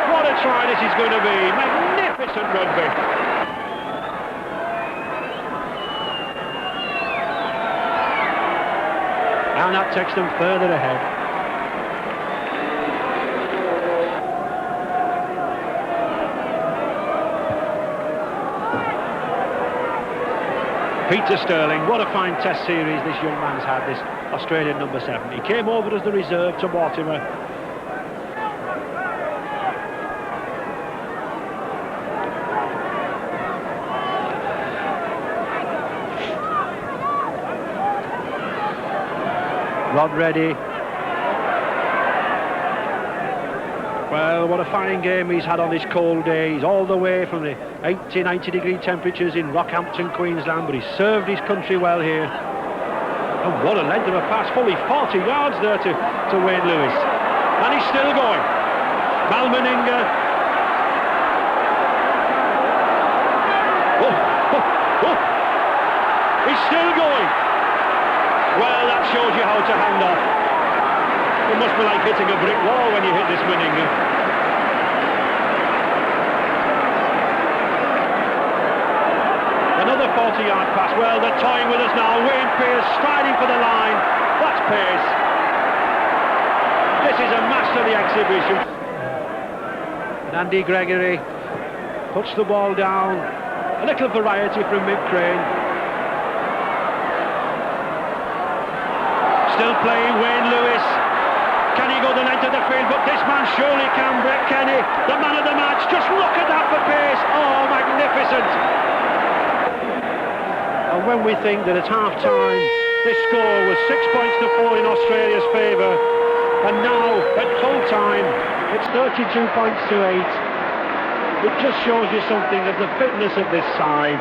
Speaker 2: What a try this is going to be. Magnificent rugby. And that takes them further ahead. Peter Sterling, what a fine test series this young man's had, this Australian number 7. He came over as the reserve to Mortimer. Rod ready. Well, what a fine game he's had on this cold day. He's all the way from the 80, 90 degree temperatures in Rockhampton, Queensland, but he's served his country well here. And what a length of a pass, fully 40 yards there to Wally Lewis. And he's still going. Meninga. He's still going. Well, that shows you how to hand off. It must be like hitting a brick wall when you hit this Meninga. Another 40-yard pass. Well, they're toying with us now. Wayne Pearce striding for the line. That's pace. This is a masterly exhibition. And Andy Gregory puts the ball down. A little variety from Mick Crane. Still playing Wally Lewis. Can he go the length of the field? But this man surely can. Brett Kenny, the man of the match. Just look at that for pace. Oh, magnificent. And when we think that at half-time this score was 6 points to 4 in Australia's favour, and now at full-time it's 32 points to 8, it just shows you something of the fitness of this side.